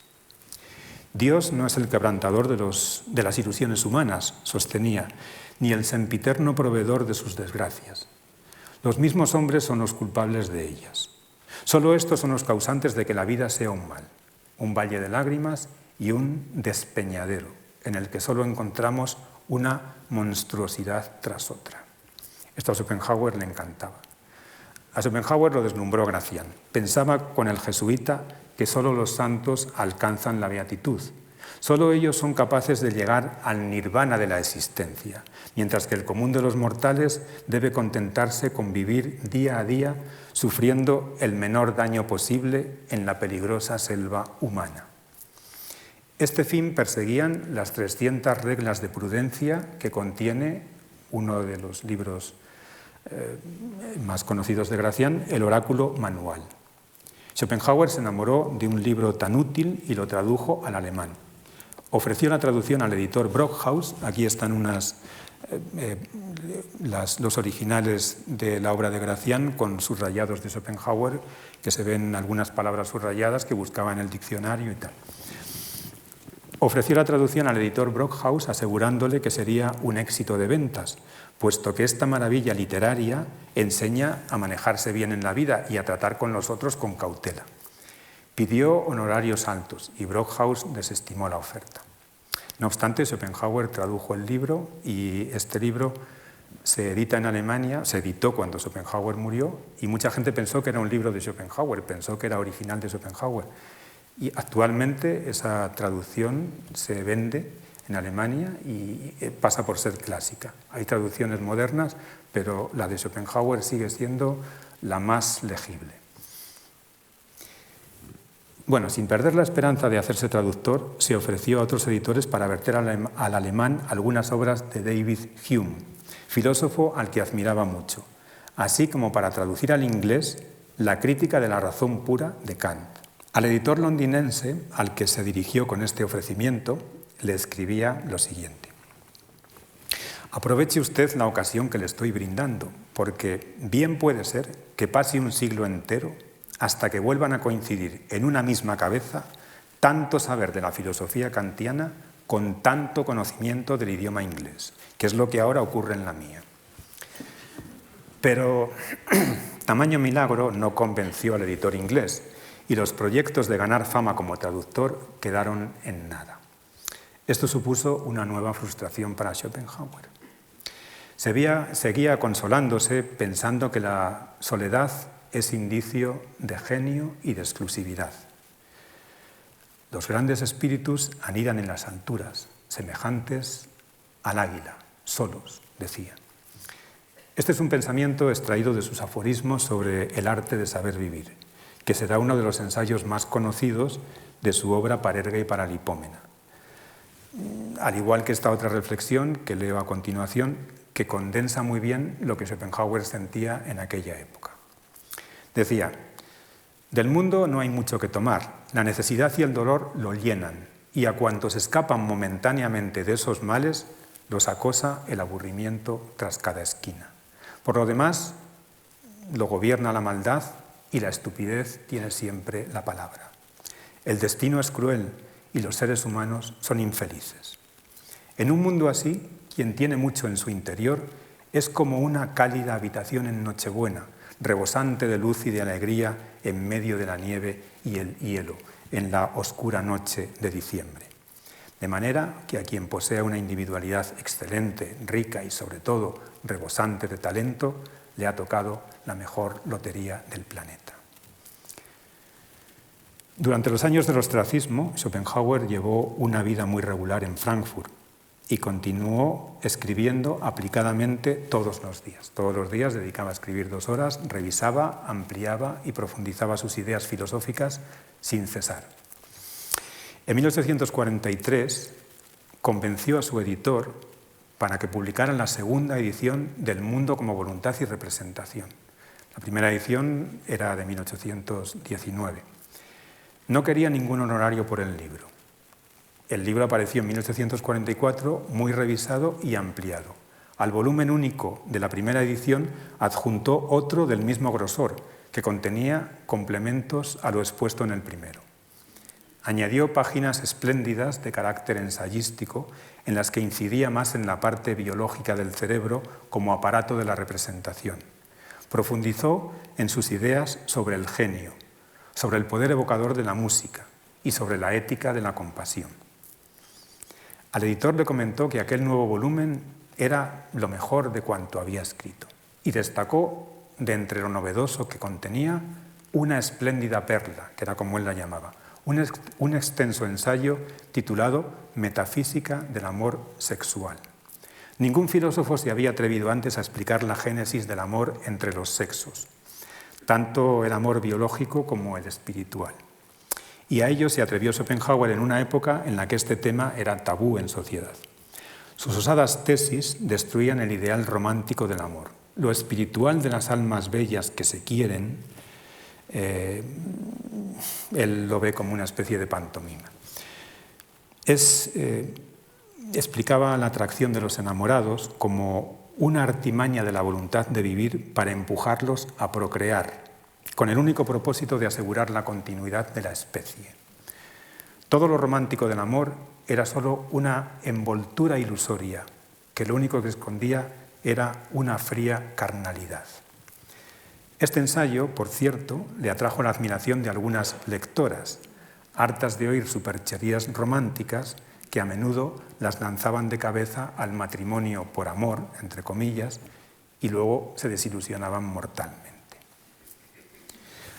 Dios no es el quebrantador de las ilusiones humanas, sostenía, ni el sempiterno proveedor de sus desgracias. Los mismos hombres son los culpables de ellas. Solo estos son los causantes de que la vida sea un mal, un valle de lágrimas y un despeñadero, en el que solo encontramos una monstruosidad tras otra. Esto a Schopenhauer le encantaba. A Schopenhauer lo deslumbró Gracián. Pensaba con el jesuita que solo los santos alcanzan la beatitud. Solo ellos son capaces de llegar al nirvana de la existencia, mientras que el común de los mortales debe contentarse con vivir día a día sufriendo el menor daño posible en la peligrosa selva humana. Este fin perseguían las 300 reglas de prudencia que contiene uno de los libros más conocidos de Gracián, el Oráculo Manual. Schopenhauer se enamoró de un libro tan útil y lo tradujo al alemán. Ofreció la traducción al editor Brockhaus. Aquí están los originales de la obra de Gracián con subrayados de Schopenhauer, que se ven algunas palabras subrayadas que buscaba en el diccionario y tal. Ofreció la traducción al editor Brockhaus asegurándole que sería un éxito de ventas, puesto que esta maravilla literaria enseña a manejarse bien en la vida y a tratar con los otros con cautela. Pidió honorarios altos y Brockhaus desestimó la oferta. No obstante, Schopenhauer tradujo el libro y este libro se edita en Alemania, se editó cuando Schopenhauer murió y mucha gente pensó que era un libro de Schopenhauer, pensó que era original de Schopenhauer. Y actualmente esa traducción se vende en Alemania y pasa por ser clásica. Hay traducciones modernas, pero la de Schopenhauer sigue siendo la más legible. Bueno, sin perder la esperanza de hacerse traductor, se ofreció a otros editores para verter al alemán algunas obras de David Hume, filósofo al que admiraba mucho, así como para traducir al inglés la crítica de la razón pura de Kant. Al editor londinense, al que se dirigió con este ofrecimiento, le escribía lo siguiente: aproveche usted la ocasión que le estoy brindando, porque bien puede ser que pase un siglo entero hasta que vuelvan a coincidir en una misma cabeza tanto saber de la filosofía kantiana con tanto conocimiento del idioma inglés, que es lo que ahora ocurre en la mía. Pero tamaño milagro no convenció al editor inglés, y los proyectos de ganar fama como traductor quedaron en nada. Esto supuso una nueva frustración para Schopenhauer. Seguía consolándose pensando que la soledad es indicio de genio y de exclusividad. Los grandes espíritus anidan en las alturas, semejantes al águila, solos, decía. Este es un pensamiento extraído de sus aforismos sobre el arte de saber vivir, que será uno de los ensayos más conocidos de su obra Parerga y Paralipómena. Al igual que esta otra reflexión que leo a continuación, que condensa muy bien lo que Schopenhauer sentía en aquella época. Decía: del mundo no hay mucho que tomar, la necesidad y el dolor lo llenan, y a cuantos escapan momentáneamente de esos males, los acosa el aburrimiento tras cada esquina. Por lo demás, lo gobierna la maldad y la estupidez tiene siempre la palabra. El destino es cruel y los seres humanos son infelices. En un mundo así, quien tiene mucho en su interior es como una cálida habitación en Nochebuena, rebosante de luz y de alegría en medio de la nieve y el hielo, en la oscura noche de diciembre. De manera que a quien posea una individualidad excelente, rica y sobre todo rebosante de talento, le ha tocado la mejor lotería del planeta. Durante los años del ostracismo, Schopenhauer llevó una vida muy regular en Frankfurt y continuó escribiendo aplicadamente todos los días. Todos los días dedicaba a escribir 2 horas, revisaba, ampliaba y profundizaba sus ideas filosóficas sin cesar. En 1843 convenció a su editor para que publicaran la segunda edición del Mundo como voluntad y representación. La primera edición era de 1819. No quería ningún honorario por el libro. El libro apareció en 1844 muy revisado y ampliado. Al volumen único de la primera edición adjuntó otro del mismo grosor, que contenía complementos a lo expuesto en el primero. Añadió páginas espléndidas de carácter ensayístico en las que incidía más en la parte biológica del cerebro como aparato de la representación. Profundizó en sus ideas sobre el genio, sobre el poder evocador de la música y sobre la ética de la compasión. Al editor le comentó que aquel nuevo volumen era lo mejor de cuanto había escrito y destacó de entre lo novedoso que contenía una espléndida perla, que era como él la llamaba, un extenso ensayo titulado Metafísica del amor sexual. Ningún filósofo se había atrevido antes a explicar la génesis del amor entre los sexos, tanto el amor biológico como el espiritual. Y a ello se atrevió Schopenhauer en una época en la que este tema era tabú en sociedad. Sus osadas tesis destruían el ideal romántico del amor. Lo espiritual de las almas bellas que se quieren, él lo ve como una especie de pantomima. Explicaba la atracción de los enamorados como una artimaña de la voluntad de vivir para empujarlos a procrear, con el único propósito de asegurar la continuidad de la especie. Todo lo romántico del amor era solo una envoltura ilusoria, que lo único que escondía era una fría carnalidad. Este ensayo, por cierto, le atrajo la admiración de algunas lectoras, hartas de oír supercherías románticas que a menudo las lanzaban de cabeza al matrimonio por amor, entre comillas, y luego se desilusionaban mortalmente.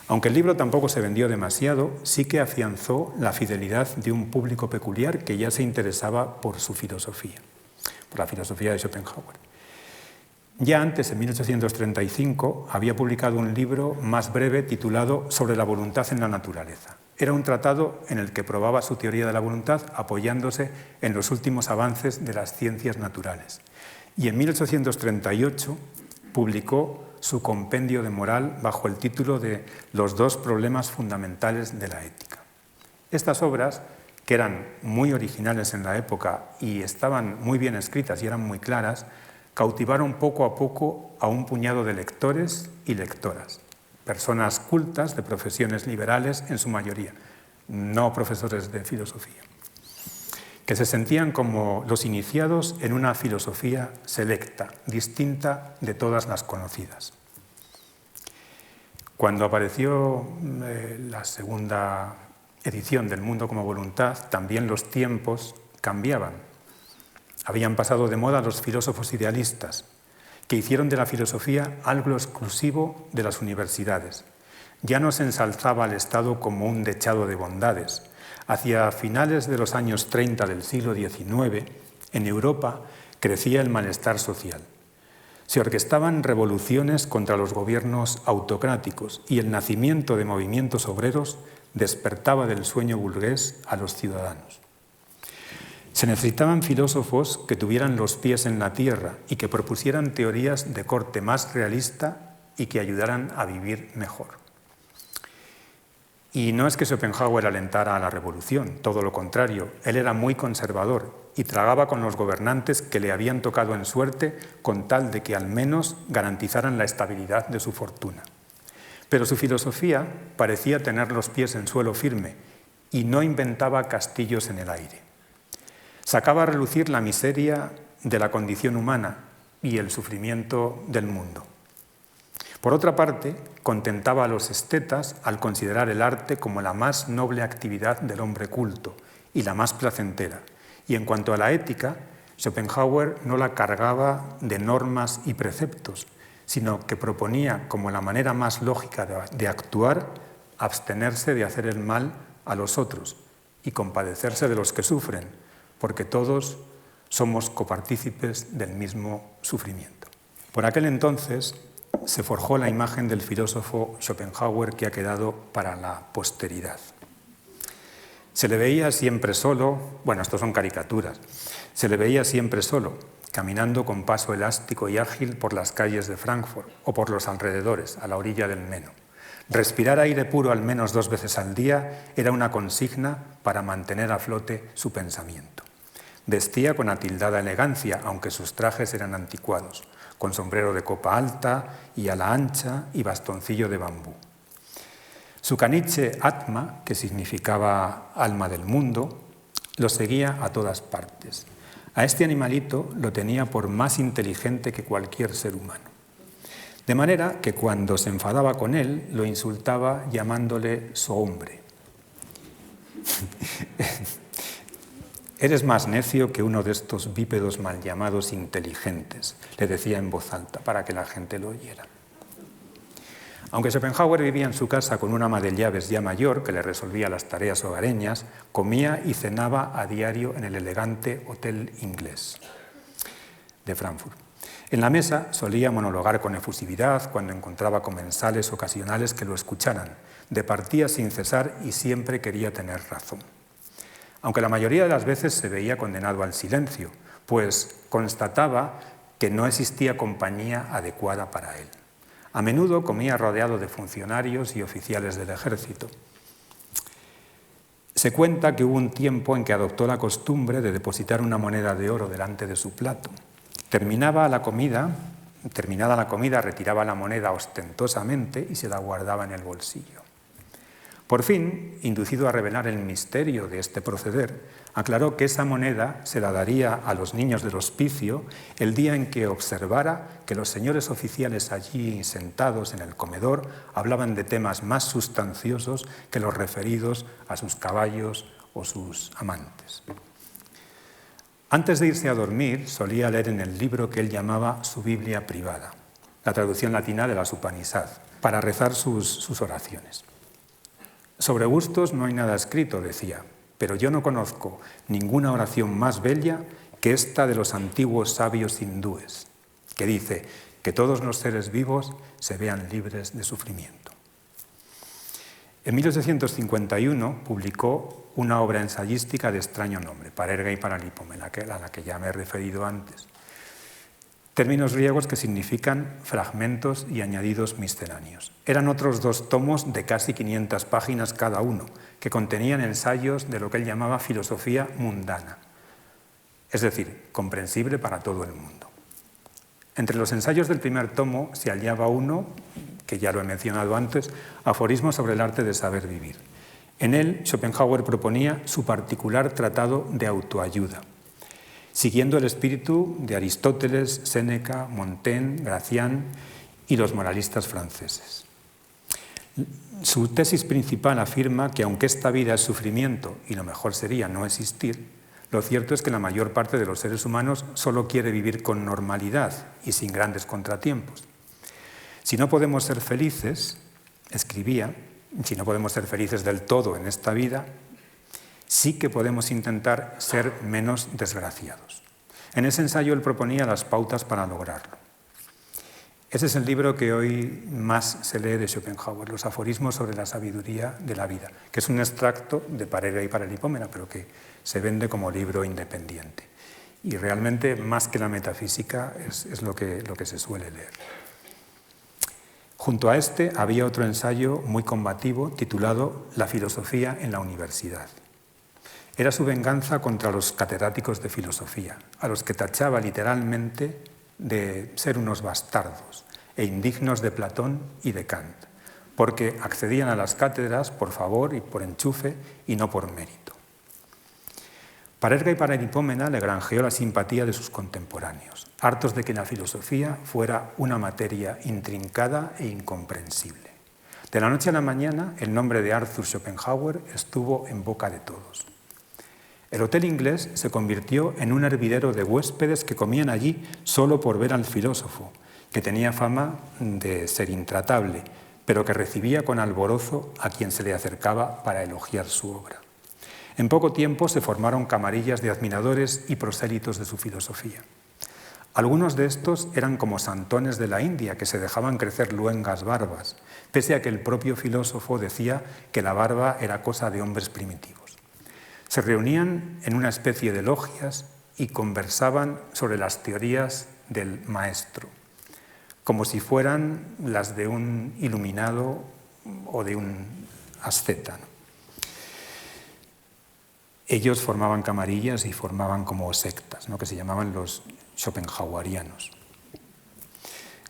Aunque el libro tampoco se vendió demasiado, sí que afianzó la fidelidad de un público peculiar que ya se interesaba por su filosofía, por la filosofía de Schopenhauer. Ya antes, en 1835, había publicado un libro más breve titulado Sobre la voluntad en la naturaleza. Era un tratado en el que probaba su teoría de la voluntad apoyándose en los últimos avances de las ciencias naturales. Y en 1838 publicó su compendio de moral bajo el título de Los 2 problemas fundamentales de la ética. Estas obras, que eran muy originales en la época y estaban muy bien escritas y eran muy claras, cautivaron poco a poco a un puñado de lectores y lectoras, personas cultas de profesiones liberales en su mayoría, no profesores de filosofía, que se sentían como los iniciados en una filosofía selecta, distinta de todas las conocidas. Cuando apareció la segunda edición del Mundo como Voluntad, también los tiempos cambiaban. Habían pasado de moda los filósofos idealistas, que hicieron de la filosofía algo exclusivo de las universidades. Ya no se ensalzaba al Estado como un dechado de bondades. Hacia finales de los años 30 del siglo XIX, en Europa crecía el malestar social. Se orquestaban revoluciones contra los gobiernos autocráticos y el nacimiento de movimientos obreros despertaba del sueño burgués a los ciudadanos. Se necesitaban filósofos que tuvieran los pies en la tierra y que propusieran teorías de corte más realista y que ayudaran a vivir mejor. Y no es que Schopenhauer alentara a la revolución, todo lo contrario, él era muy conservador y tragaba con los gobernantes que le habían tocado en suerte con tal de que al menos garantizaran la estabilidad de su fortuna. Pero su filosofía parecía tener los pies en suelo firme y no inventaba castillos en el aire. Sacaba a relucir la miseria de la condición humana y el sufrimiento del mundo. Por otra parte, contentaba a los estetas al considerar el arte como la más noble actividad del hombre culto y la más placentera. Y en cuanto a la ética, Schopenhauer no la cargaba de normas y preceptos, sino que proponía como la manera más lógica de actuar abstenerse de hacer el mal a los otros y compadecerse de los que sufren, porque todos somos copartícipes del mismo sufrimiento. Por aquel entonces se forjó la imagen del filósofo Schopenhauer que ha quedado para la posteridad. Se le veía siempre solo, bueno, estos son caricaturas, se le veía siempre solo, caminando con paso elástico y ágil por las calles de Frankfurt o por los alrededores, a la orilla del Meno. Respirar aire puro al menos 2 veces al día era una consigna para mantener a flote su pensamiento. Vestía con atildada elegancia, aunque sus trajes eran anticuados, con sombrero de copa alta y ala ancha y bastoncillo de bambú. Su caniche Atma, que significaba alma del mundo, lo seguía a todas partes. A este animalito lo tenía por más inteligente que cualquier ser humano. De manera que cuando se enfadaba con él, lo insultaba llamándole su hombre. «Eres más necio que uno de estos bípedos mal llamados inteligentes», le decía en voz alta para que la gente lo oyera. Aunque Schopenhauer vivía en su casa con una ama de llaves ya mayor que le resolvía las tareas hogareñas, comía y cenaba a diario en el elegante Hotel Inglés de Frankfurt. En la mesa solía monologar con efusividad cuando encontraba comensales ocasionales que lo escucharan. Departía sin cesar y siempre quería tener razón. Aunque la mayoría de las veces se veía condenado al silencio, pues constataba que no existía compañía adecuada para él. A menudo comía rodeado de funcionarios y oficiales del ejército. Se cuenta que hubo un tiempo en que adoptó la costumbre de depositar una moneda de oro delante de su plato. Terminada la comida, retiraba la moneda ostentosamente y se la guardaba en el bolsillo. Por fin, inducido a revelar el misterio de este proceder, aclaró que esa moneda se la daría a los niños del hospicio el día en que observara que los señores oficiales allí sentados en el comedor hablaban de temas más sustanciosos que los referidos a sus caballos o sus amantes. Antes de irse a dormir, solía leer en el libro que él llamaba su Biblia privada, la traducción latina de las Upanishad, para rezar sus oraciones. Sobre gustos no hay nada escrito, decía, pero yo no conozco ninguna oración más bella que esta de los antiguos sabios hindúes, que dice que todos los seres vivos se vean libres de sufrimiento. En 1851 publicó una obra ensayística de extraño nombre, Parerga y Paralipome, a la que ya me he referido antes. Términos griegos que significan fragmentos y añadidos misceláneos. Eran otros 2 tomos de casi 500 páginas cada uno, que contenían ensayos de lo que él llamaba filosofía mundana, es decir, comprensible para todo el mundo. Entre los ensayos del primer tomo se hallaba uno, que ya lo he mencionado antes, Aforismos sobre el arte de saber vivir. En él, Schopenhauer proponía su particular tratado de autoayuda, siguiendo el espíritu de Aristóteles, Séneca, Montaigne, Gracián y los moralistas franceses. Su tesis principal afirma que aunque esta vida es sufrimiento y lo mejor sería no existir, lo cierto es que la mayor parte de los seres humanos solo quiere vivir con normalidad y sin grandes contratiempos. Si no podemos ser felices, escribía, si no podemos ser felices del todo en esta vida, sí que podemos intentar ser menos desgraciados. En ese ensayo él proponía las pautas para lograrlo. Ese es el libro que hoy más se lee de Schopenhauer, Los aforismos sobre la sabiduría de la vida, que es un extracto de Parerga y Paralipómena, pero que se vende como libro independiente. Y realmente, más que la metafísica, es lo que se suele leer. Junto a este había otro ensayo muy combativo titulado La filosofía en la universidad. Era su venganza contra los catedráticos de filosofía, a los que tachaba literalmente de ser unos bastardos e indignos de Platón y de Kant, porque accedían a las cátedras por favor y por enchufe y no por mérito. Parerga y Paralipómena le granjeó la simpatía de sus contemporáneos, hartos de que la filosofía fuera una materia intrincada e incomprensible. De la noche a la mañana, el nombre de Arthur Schopenhauer estuvo en boca de todos. El Hotel Inglés se convirtió en un hervidero de huéspedes que comían allí solo por ver al filósofo, que tenía fama de ser intratable, pero que recibía con alborozo a quien se le acercaba para elogiar su obra. En poco tiempo se formaron camarillas de admiradores y prosélitos de su filosofía. Algunos de estos eran como santones de la India que se dejaban crecer luengas barbas, pese a que el propio filósofo decía que la barba era cosa de hombres primitivos. Se reunían en una especie de logias y conversaban sobre las teorías del maestro, como si fueran las de un iluminado o de un asceta, ¿no? Ellos formaban camarillas y formaban como sectas, ¿no?, que se llamaban los schopenhauerianos.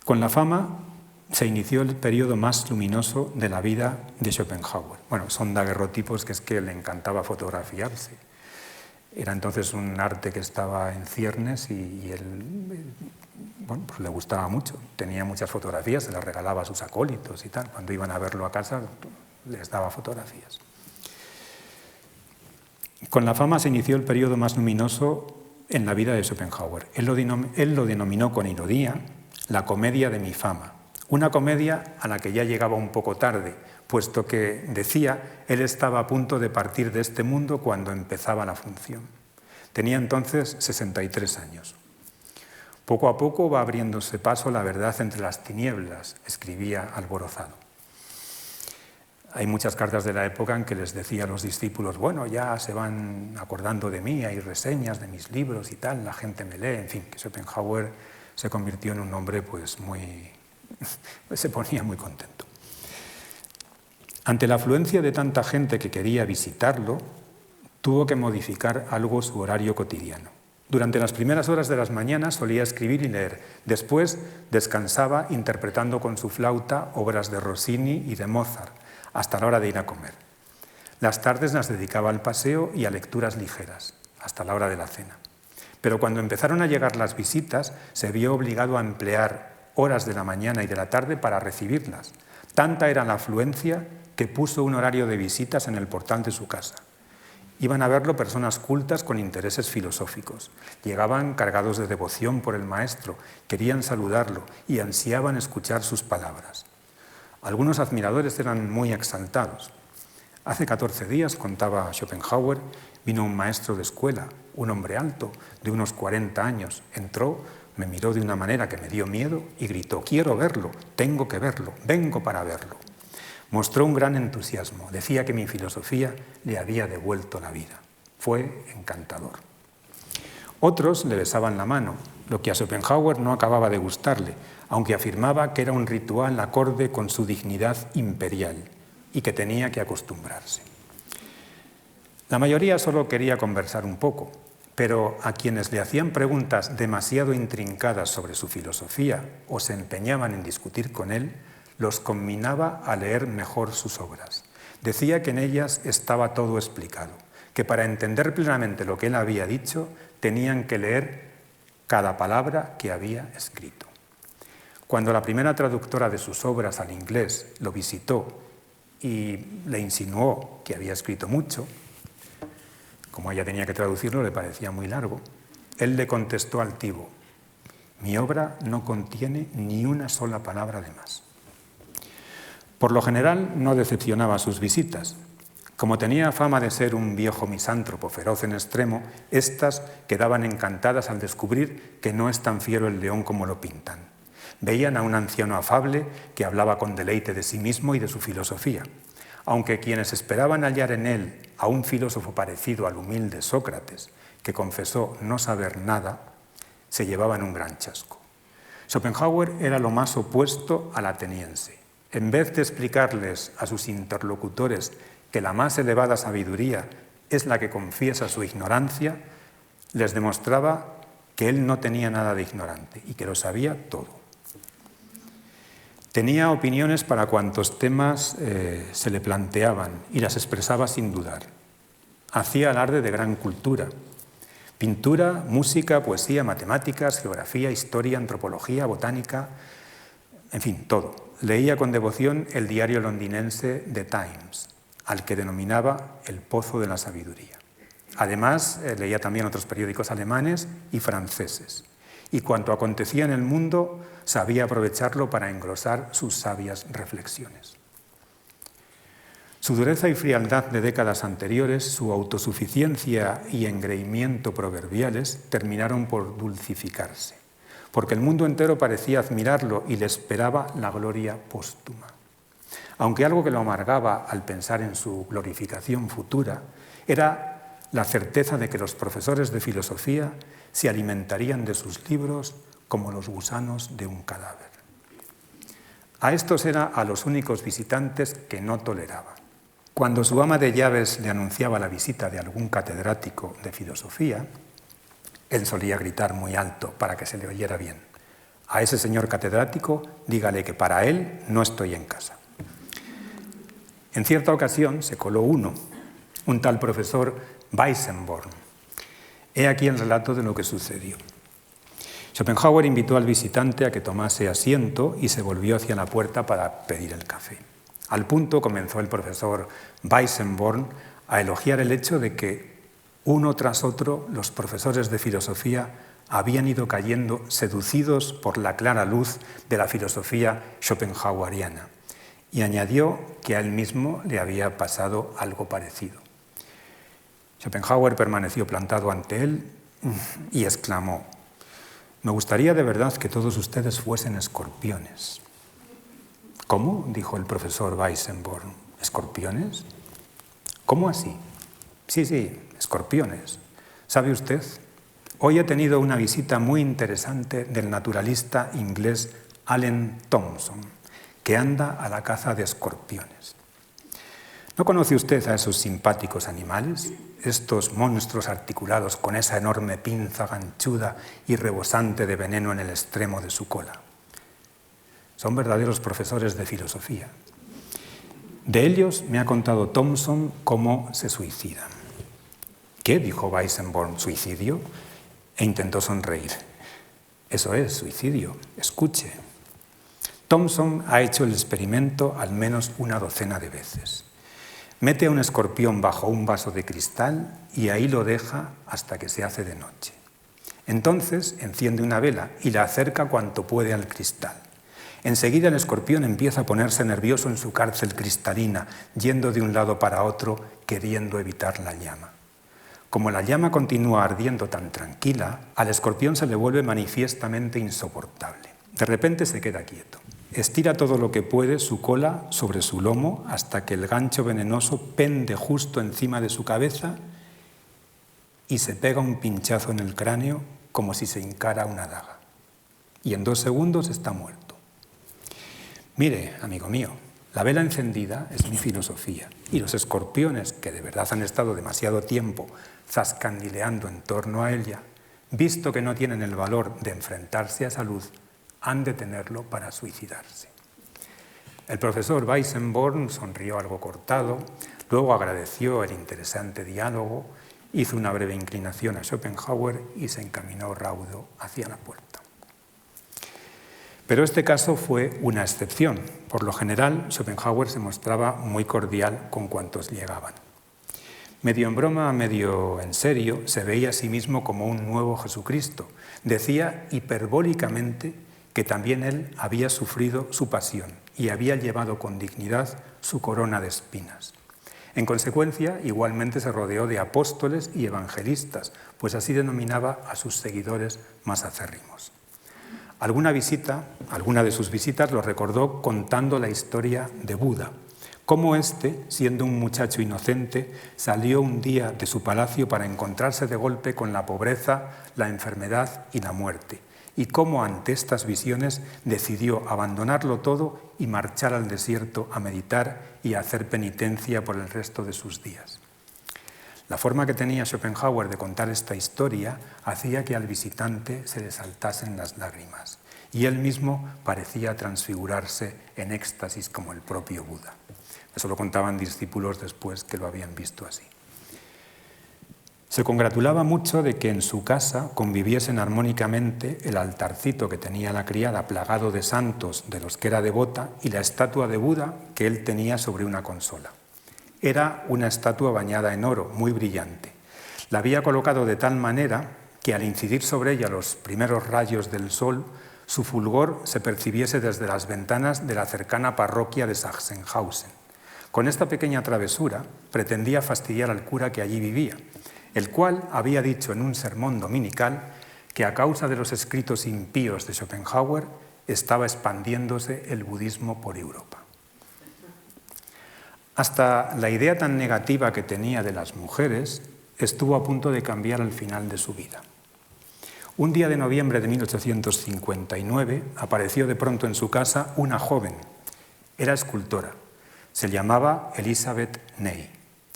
Con la fama se inició el periodo más luminoso de la vida de Schopenhauer. Bueno, son daguerrotipos que es que le encantaba fotografiarse. Era entonces un arte que estaba en ciernes y él, bueno, pues le gustaba mucho. Tenía muchas fotografías, se las regalaba a sus acólitos y tal. Cuando iban a verlo a casa, les daba fotografías. Con la fama se inició el periodo más luminoso en la vida de Schopenhauer. Él lo denominó con ironía la comedia de mi fama. Una comedia a la que ya llegaba un poco tarde, puesto que, decía, él estaba a punto de partir de este mundo cuando empezaba la función. Tenía entonces 63 años. Poco a poco va abriéndose paso la verdad entre las tinieblas, escribía alborozado. Hay muchas cartas de la época en que les decía a los discípulos, bueno, ya se van acordando de mí, hay reseñas de mis libros y tal, la gente me lee, en fin, que Schopenhauer se convirtió en un hombre pues se ponía muy contento. Ante la afluencia de tanta gente que quería visitarlo, tuvo que modificar algo su horario cotidiano. Durante las primeras horas de las mañanas solía escribir y leer. Después descansaba interpretando con su flauta obras de Rossini y de Mozart, hasta la hora de ir a comer. Las tardes las dedicaba al paseo y a lecturas ligeras, hasta la hora de la cena. Pero cuando empezaron a llegar las visitas, se vio obligado a emplear horas de la mañana y de la tarde para recibirlas. Tanta era la afluencia que puso un horario de visitas en el portal de su casa. Iban a verlo personas cultas con intereses filosóficos. Llegaban cargados de devoción por el maestro, querían saludarlo y ansiaban escuchar sus palabras. Algunos admiradores eran muy exaltados. Hace 14 días, contaba Schopenhauer, vino un maestro de escuela, un hombre alto, de unos 40 años. Entró, me miró de una manera que me dio miedo y gritó, quiero verlo, tengo que verlo, vengo para verlo. Mostró un gran entusiasmo, decía que mi filosofía le había devuelto la vida. Fue encantador. Otros le besaban la mano, lo que a Schopenhauer no acababa de gustarle, aunque afirmaba que era un ritual acorde con su dignidad imperial y que tenía que acostumbrarse. La mayoría solo quería conversar un poco, pero a quienes le hacían preguntas demasiado intrincadas sobre su filosofía o se empeñaban en discutir con él, los conminaba a leer mejor sus obras. Decía que en ellas estaba todo explicado, que para entender plenamente lo que él había dicho tenían que leer cada palabra que había escrito. Cuando la primera traductora de sus obras al inglés lo visitó y le insinuó que había escrito mucho. Como ella tenía que traducirlo, le parecía muy largo. Él le contestó altivo: «Mi obra no contiene ni una sola palabra de más». Por lo general no decepcionaba a sus visitas. Como tenía fama de ser un viejo misántropo feroz en extremo, éstas quedaban encantadas al descubrir que no es tan fiero el león como lo pintan. Veían a un anciano afable que hablaba con deleite de sí mismo y de su filosofía, aunque quienes esperaban hallar en él a un filósofo parecido al humilde Sócrates, que confesó no saber nada, se llevaban un gran chasco. Schopenhauer era lo más opuesto al ateniense. En vez de explicarles a sus interlocutores que la más elevada sabiduría es la que confiesa su ignorancia, les demostraba que él no tenía nada de ignorante y que lo sabía todo. Tenía opiniones para cuantos temas se le planteaban y las expresaba sin dudar. Hacía alarde de gran cultura: pintura, música, poesía, matemáticas, geografía, historia, antropología, botánica, en fin, todo. Leía con devoción el diario londinense The Times, al que denominaba el pozo de la sabiduría. Además, leía también otros periódicos alemanes y franceses. Y cuanto acontecía en el mundo, sabía aprovecharlo para engrosar sus sabias reflexiones. Su dureza y frialdad de décadas anteriores, su autosuficiencia y engreimiento proverbiales terminaron por dulcificarse, porque el mundo entero parecía admirarlo y le esperaba la gloria póstuma. Aunque algo que lo amargaba al pensar en su glorificación futura era la certeza de que los profesores de filosofía se alimentarían de sus libros como los gusanos de un cadáver. A estos era a los únicos visitantes que no toleraba. Cuando su ama de llaves le anunciaba la visita de algún catedrático de filosofía, él solía gritar muy alto para que se le oyera bien: «A ese señor catedrático dígale que para él no estoy en casa». En cierta ocasión se coló uno, un tal profesor Weissenborn. He aquí el relato de lo que sucedió. Schopenhauer invitó al visitante a que tomase asiento y se volvió hacia la puerta para pedir el café. Al punto comenzó el profesor Weissenborn a elogiar el hecho de que uno tras otro los profesores de filosofía habían ido cayendo seducidos por la clara luz de la filosofía schopenhaueriana, y añadió que a él mismo le había pasado algo parecido. Schopenhauer permaneció plantado ante él y exclamó: «Me gustaría de verdad que todos ustedes fuesen escorpiones». «¿Cómo?», dijo el profesor Weissenborn. «¿Escorpiones? ¿Cómo así?». Sí, escorpiones. ¿Sabe usted? Hoy he tenido una visita muy interesante del naturalista inglés Allen Thompson, que anda a la caza de escorpiones. ¿No conoce usted a esos simpáticos animales? Estos monstruos articulados con esa enorme pinza ganchuda y rebosante de veneno en el extremo de su cola. Son verdaderos profesores de filosofía. De ellos me ha contado Thompson cómo se suicidan». «¿Qué?», dijo Weissenborn. «¿Suicidio?», e intentó sonreír. «Eso es, suicidio. Escuche». Thompson ha hecho el experimento al menos una docena de veces. Mete a un escorpión bajo un vaso de cristal y ahí lo deja hasta que se hace de noche. Entonces enciende una vela y la acerca cuanto puede al cristal. Enseguida el escorpión empieza a ponerse nervioso en su cárcel cristalina, yendo de un lado para otro, queriendo evitar la llama. Como la llama continúa ardiendo tan tranquila, al escorpión se le vuelve manifiestamente insoportable. De repente se queda quieto. Estira todo lo que puede su cola sobre su lomo hasta que el gancho venenoso pende justo encima de su cabeza y se pega un pinchazo en el cráneo como si se hincara una daga. Y en 2 segundos está muerto. Mire, amigo mío, la vela encendida es mi filosofía y los escorpiones, que de verdad han estado demasiado tiempo zascandileando en torno a ella, visto que no tienen el valor de enfrentarse a esa luz, han de tenerlo para suicidarse. El profesor Weissenborn sonrió algo cortado, luego agradeció el interesante diálogo, hizo una breve inclinación a Schopenhauer y se encaminó raudo hacia la puerta. Pero este caso fue una excepción. Por lo general, Schopenhauer se mostraba muy cordial con cuantos llegaban. Medio en broma, medio en serio, se veía a sí mismo como un nuevo Jesucristo. Decía hiperbólicamente que también él había sufrido su pasión y había llevado con dignidad su corona de espinas. En consecuencia, igualmente se rodeó de apóstoles y evangelistas, pues así denominaba a sus seguidores más acérrimos. Alguna de sus visitas lo recordó contando la historia de Buda, cómo éste, siendo un muchacho inocente, salió un día de su palacio para encontrarse de golpe con la pobreza, la enfermedad y la muerte, y cómo ante estas visiones decidió abandonarlo todo y marchar al desierto a meditar y a hacer penitencia por el resto de sus días. La forma que tenía Schopenhauer de contar esta historia hacía que al visitante se le saltasen las lágrimas, y él mismo parecía transfigurarse en éxtasis como el propio Buda. Eso lo contaban discípulos después que lo habían visto así. Se congratulaba mucho de que en su casa conviviesen armónicamente el altarcito que tenía la criada plagado de santos de los que era devota y la estatua de Buda que él tenía sobre una consola. Era una estatua bañada en oro, muy brillante. La había colocado de tal manera que al incidir sobre ella los primeros rayos del sol, su fulgor se percibiese desde las ventanas de la cercana parroquia de Sachsenhausen. Con esta pequeña travesura pretendía fastidiar al cura que allí vivía, el cual había dicho en un sermón dominical que a causa de los escritos impíos de Schopenhauer estaba expandiéndose el budismo por Europa. Hasta la idea tan negativa que tenía de las mujeres estuvo a punto de cambiar al final de su vida. Un día de noviembre de 1859 apareció de pronto en su casa una joven. Era escultora. Se llamaba Elisabeth Ney,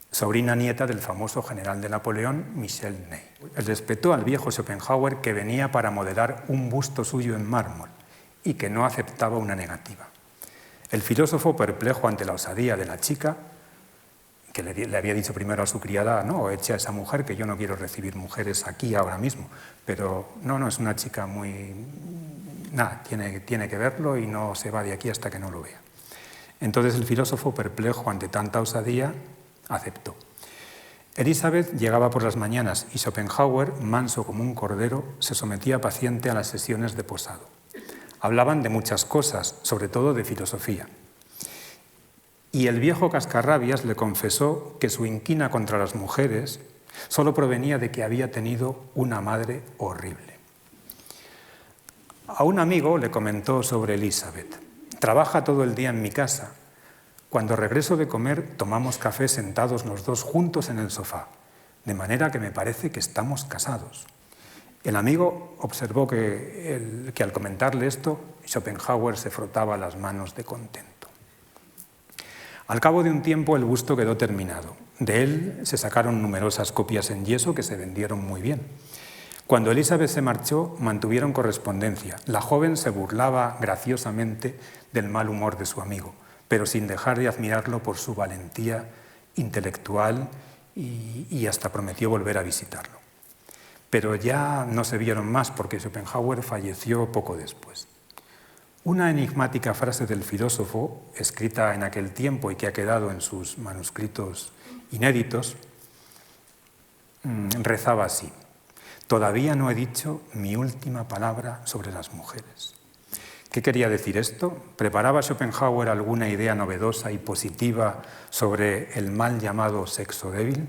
sobrina nieta del famoso general de Napoleón, Michel Ney. Él respetó al viejo Schopenhauer que venía para modelar un busto suyo en mármol y que no aceptaba una negativa. El filósofo, perplejo ante la osadía de la chica, que le había dicho primero a su criada, no, eche a esa mujer, que yo no quiero recibir mujeres aquí ahora mismo, pero no, es una chica muy... nada, tiene que verlo y no se va de aquí hasta que no lo vea. Entonces el filósofo, perplejo ante tanta osadía, aceptó. Elizabeth llegaba por las mañanas y Schopenhauer, manso como un cordero, se sometía paciente a las sesiones de posado. Hablaban de muchas cosas, sobre todo de filosofía. Y el viejo cascarrabias le confesó que su inquina contra las mujeres solo provenía de que había tenido una madre horrible. A un amigo le comentó sobre Elizabeth. Trabaja todo el día en mi casa. Cuando regreso de comer tomamos café sentados los dos juntos en el sofá, de manera que me parece que estamos casados. El amigo observó que al comentarle esto, Schopenhauer se frotaba las manos de contento. Al cabo de un tiempo el busto quedó terminado. De él se sacaron numerosas copias en yeso que se vendieron muy bien. Cuando Elizabeth se marchó, mantuvieron correspondencia. La joven se burlaba graciosamente del mal humor de su amigo, pero sin dejar de admirarlo por su valentía intelectual y hasta prometió volver a visitarlo. Pero ya no se vieron más porque Schopenhauer falleció poco después. Una enigmática frase del filósofo, escrita en aquel tiempo y que ha quedado en sus manuscritos inéditos, rezaba así: «Todavía no he dicho mi última palabra sobre las mujeres». ¿Qué quería decir esto? ¿Preparaba Schopenhauer alguna idea novedosa y positiva sobre el mal llamado sexo débil?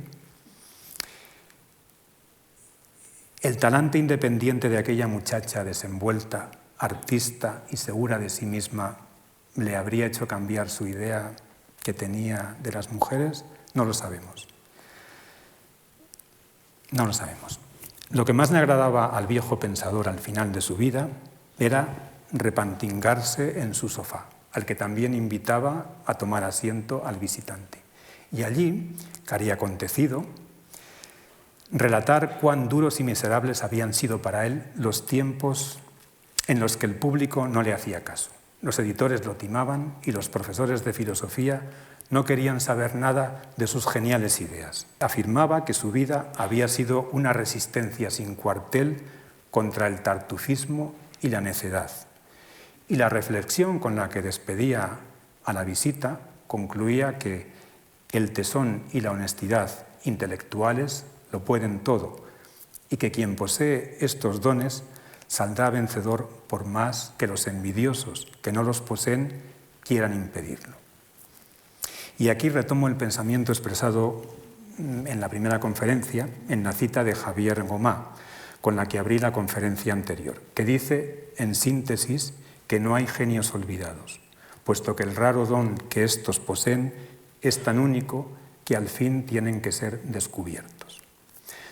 El talante independiente de aquella muchacha desenvuelta, artista y segura de sí misma, ¿le habría hecho cambiar su idea que tenía de las mujeres? No lo sabemos. No lo sabemos. Lo que más le agradaba al viejo pensador al final de su vida era repantingarse en su sofá, al que también invitaba a tomar asiento al visitante. Y allí, cari acontecido, relatar cuán duros y miserables habían sido para él los tiempos en los que el público no le hacía caso. Los editores lo timaban y los profesores de filosofía no querían saber nada de sus geniales ideas. Afirmaba que su vida había sido una resistencia sin cuartel contra el tartufismo y la necedad, Y la reflexión con la que despedía a la visita concluía que el tesón y la honestidad intelectuales lo pueden todo y que quien posee estos dones saldrá vencedor por más que los envidiosos que no los poseen quieran impedirlo. Y aquí retomo el pensamiento expresado en la primera conferencia, en la cita de Javier Gomá, con la que abrí la conferencia anterior, que dice, en síntesis, que no hay genios olvidados, puesto que el raro don que éstos poseen es tan único que al fin tienen que ser descubiertos.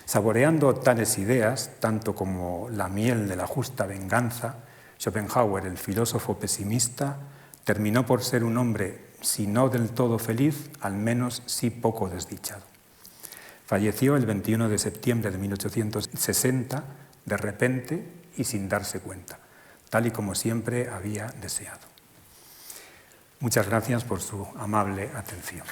Saboreando tales ideas, tanto como la miel de la justa venganza, Schopenhauer, el filósofo pesimista, terminó por ser un hombre, si no del todo feliz, al menos sí poco desdichado. Falleció el 21 de septiembre de 1860, de repente y sin darse cuenta, tal y como siempre había deseado. Muchas gracias por su amable atención.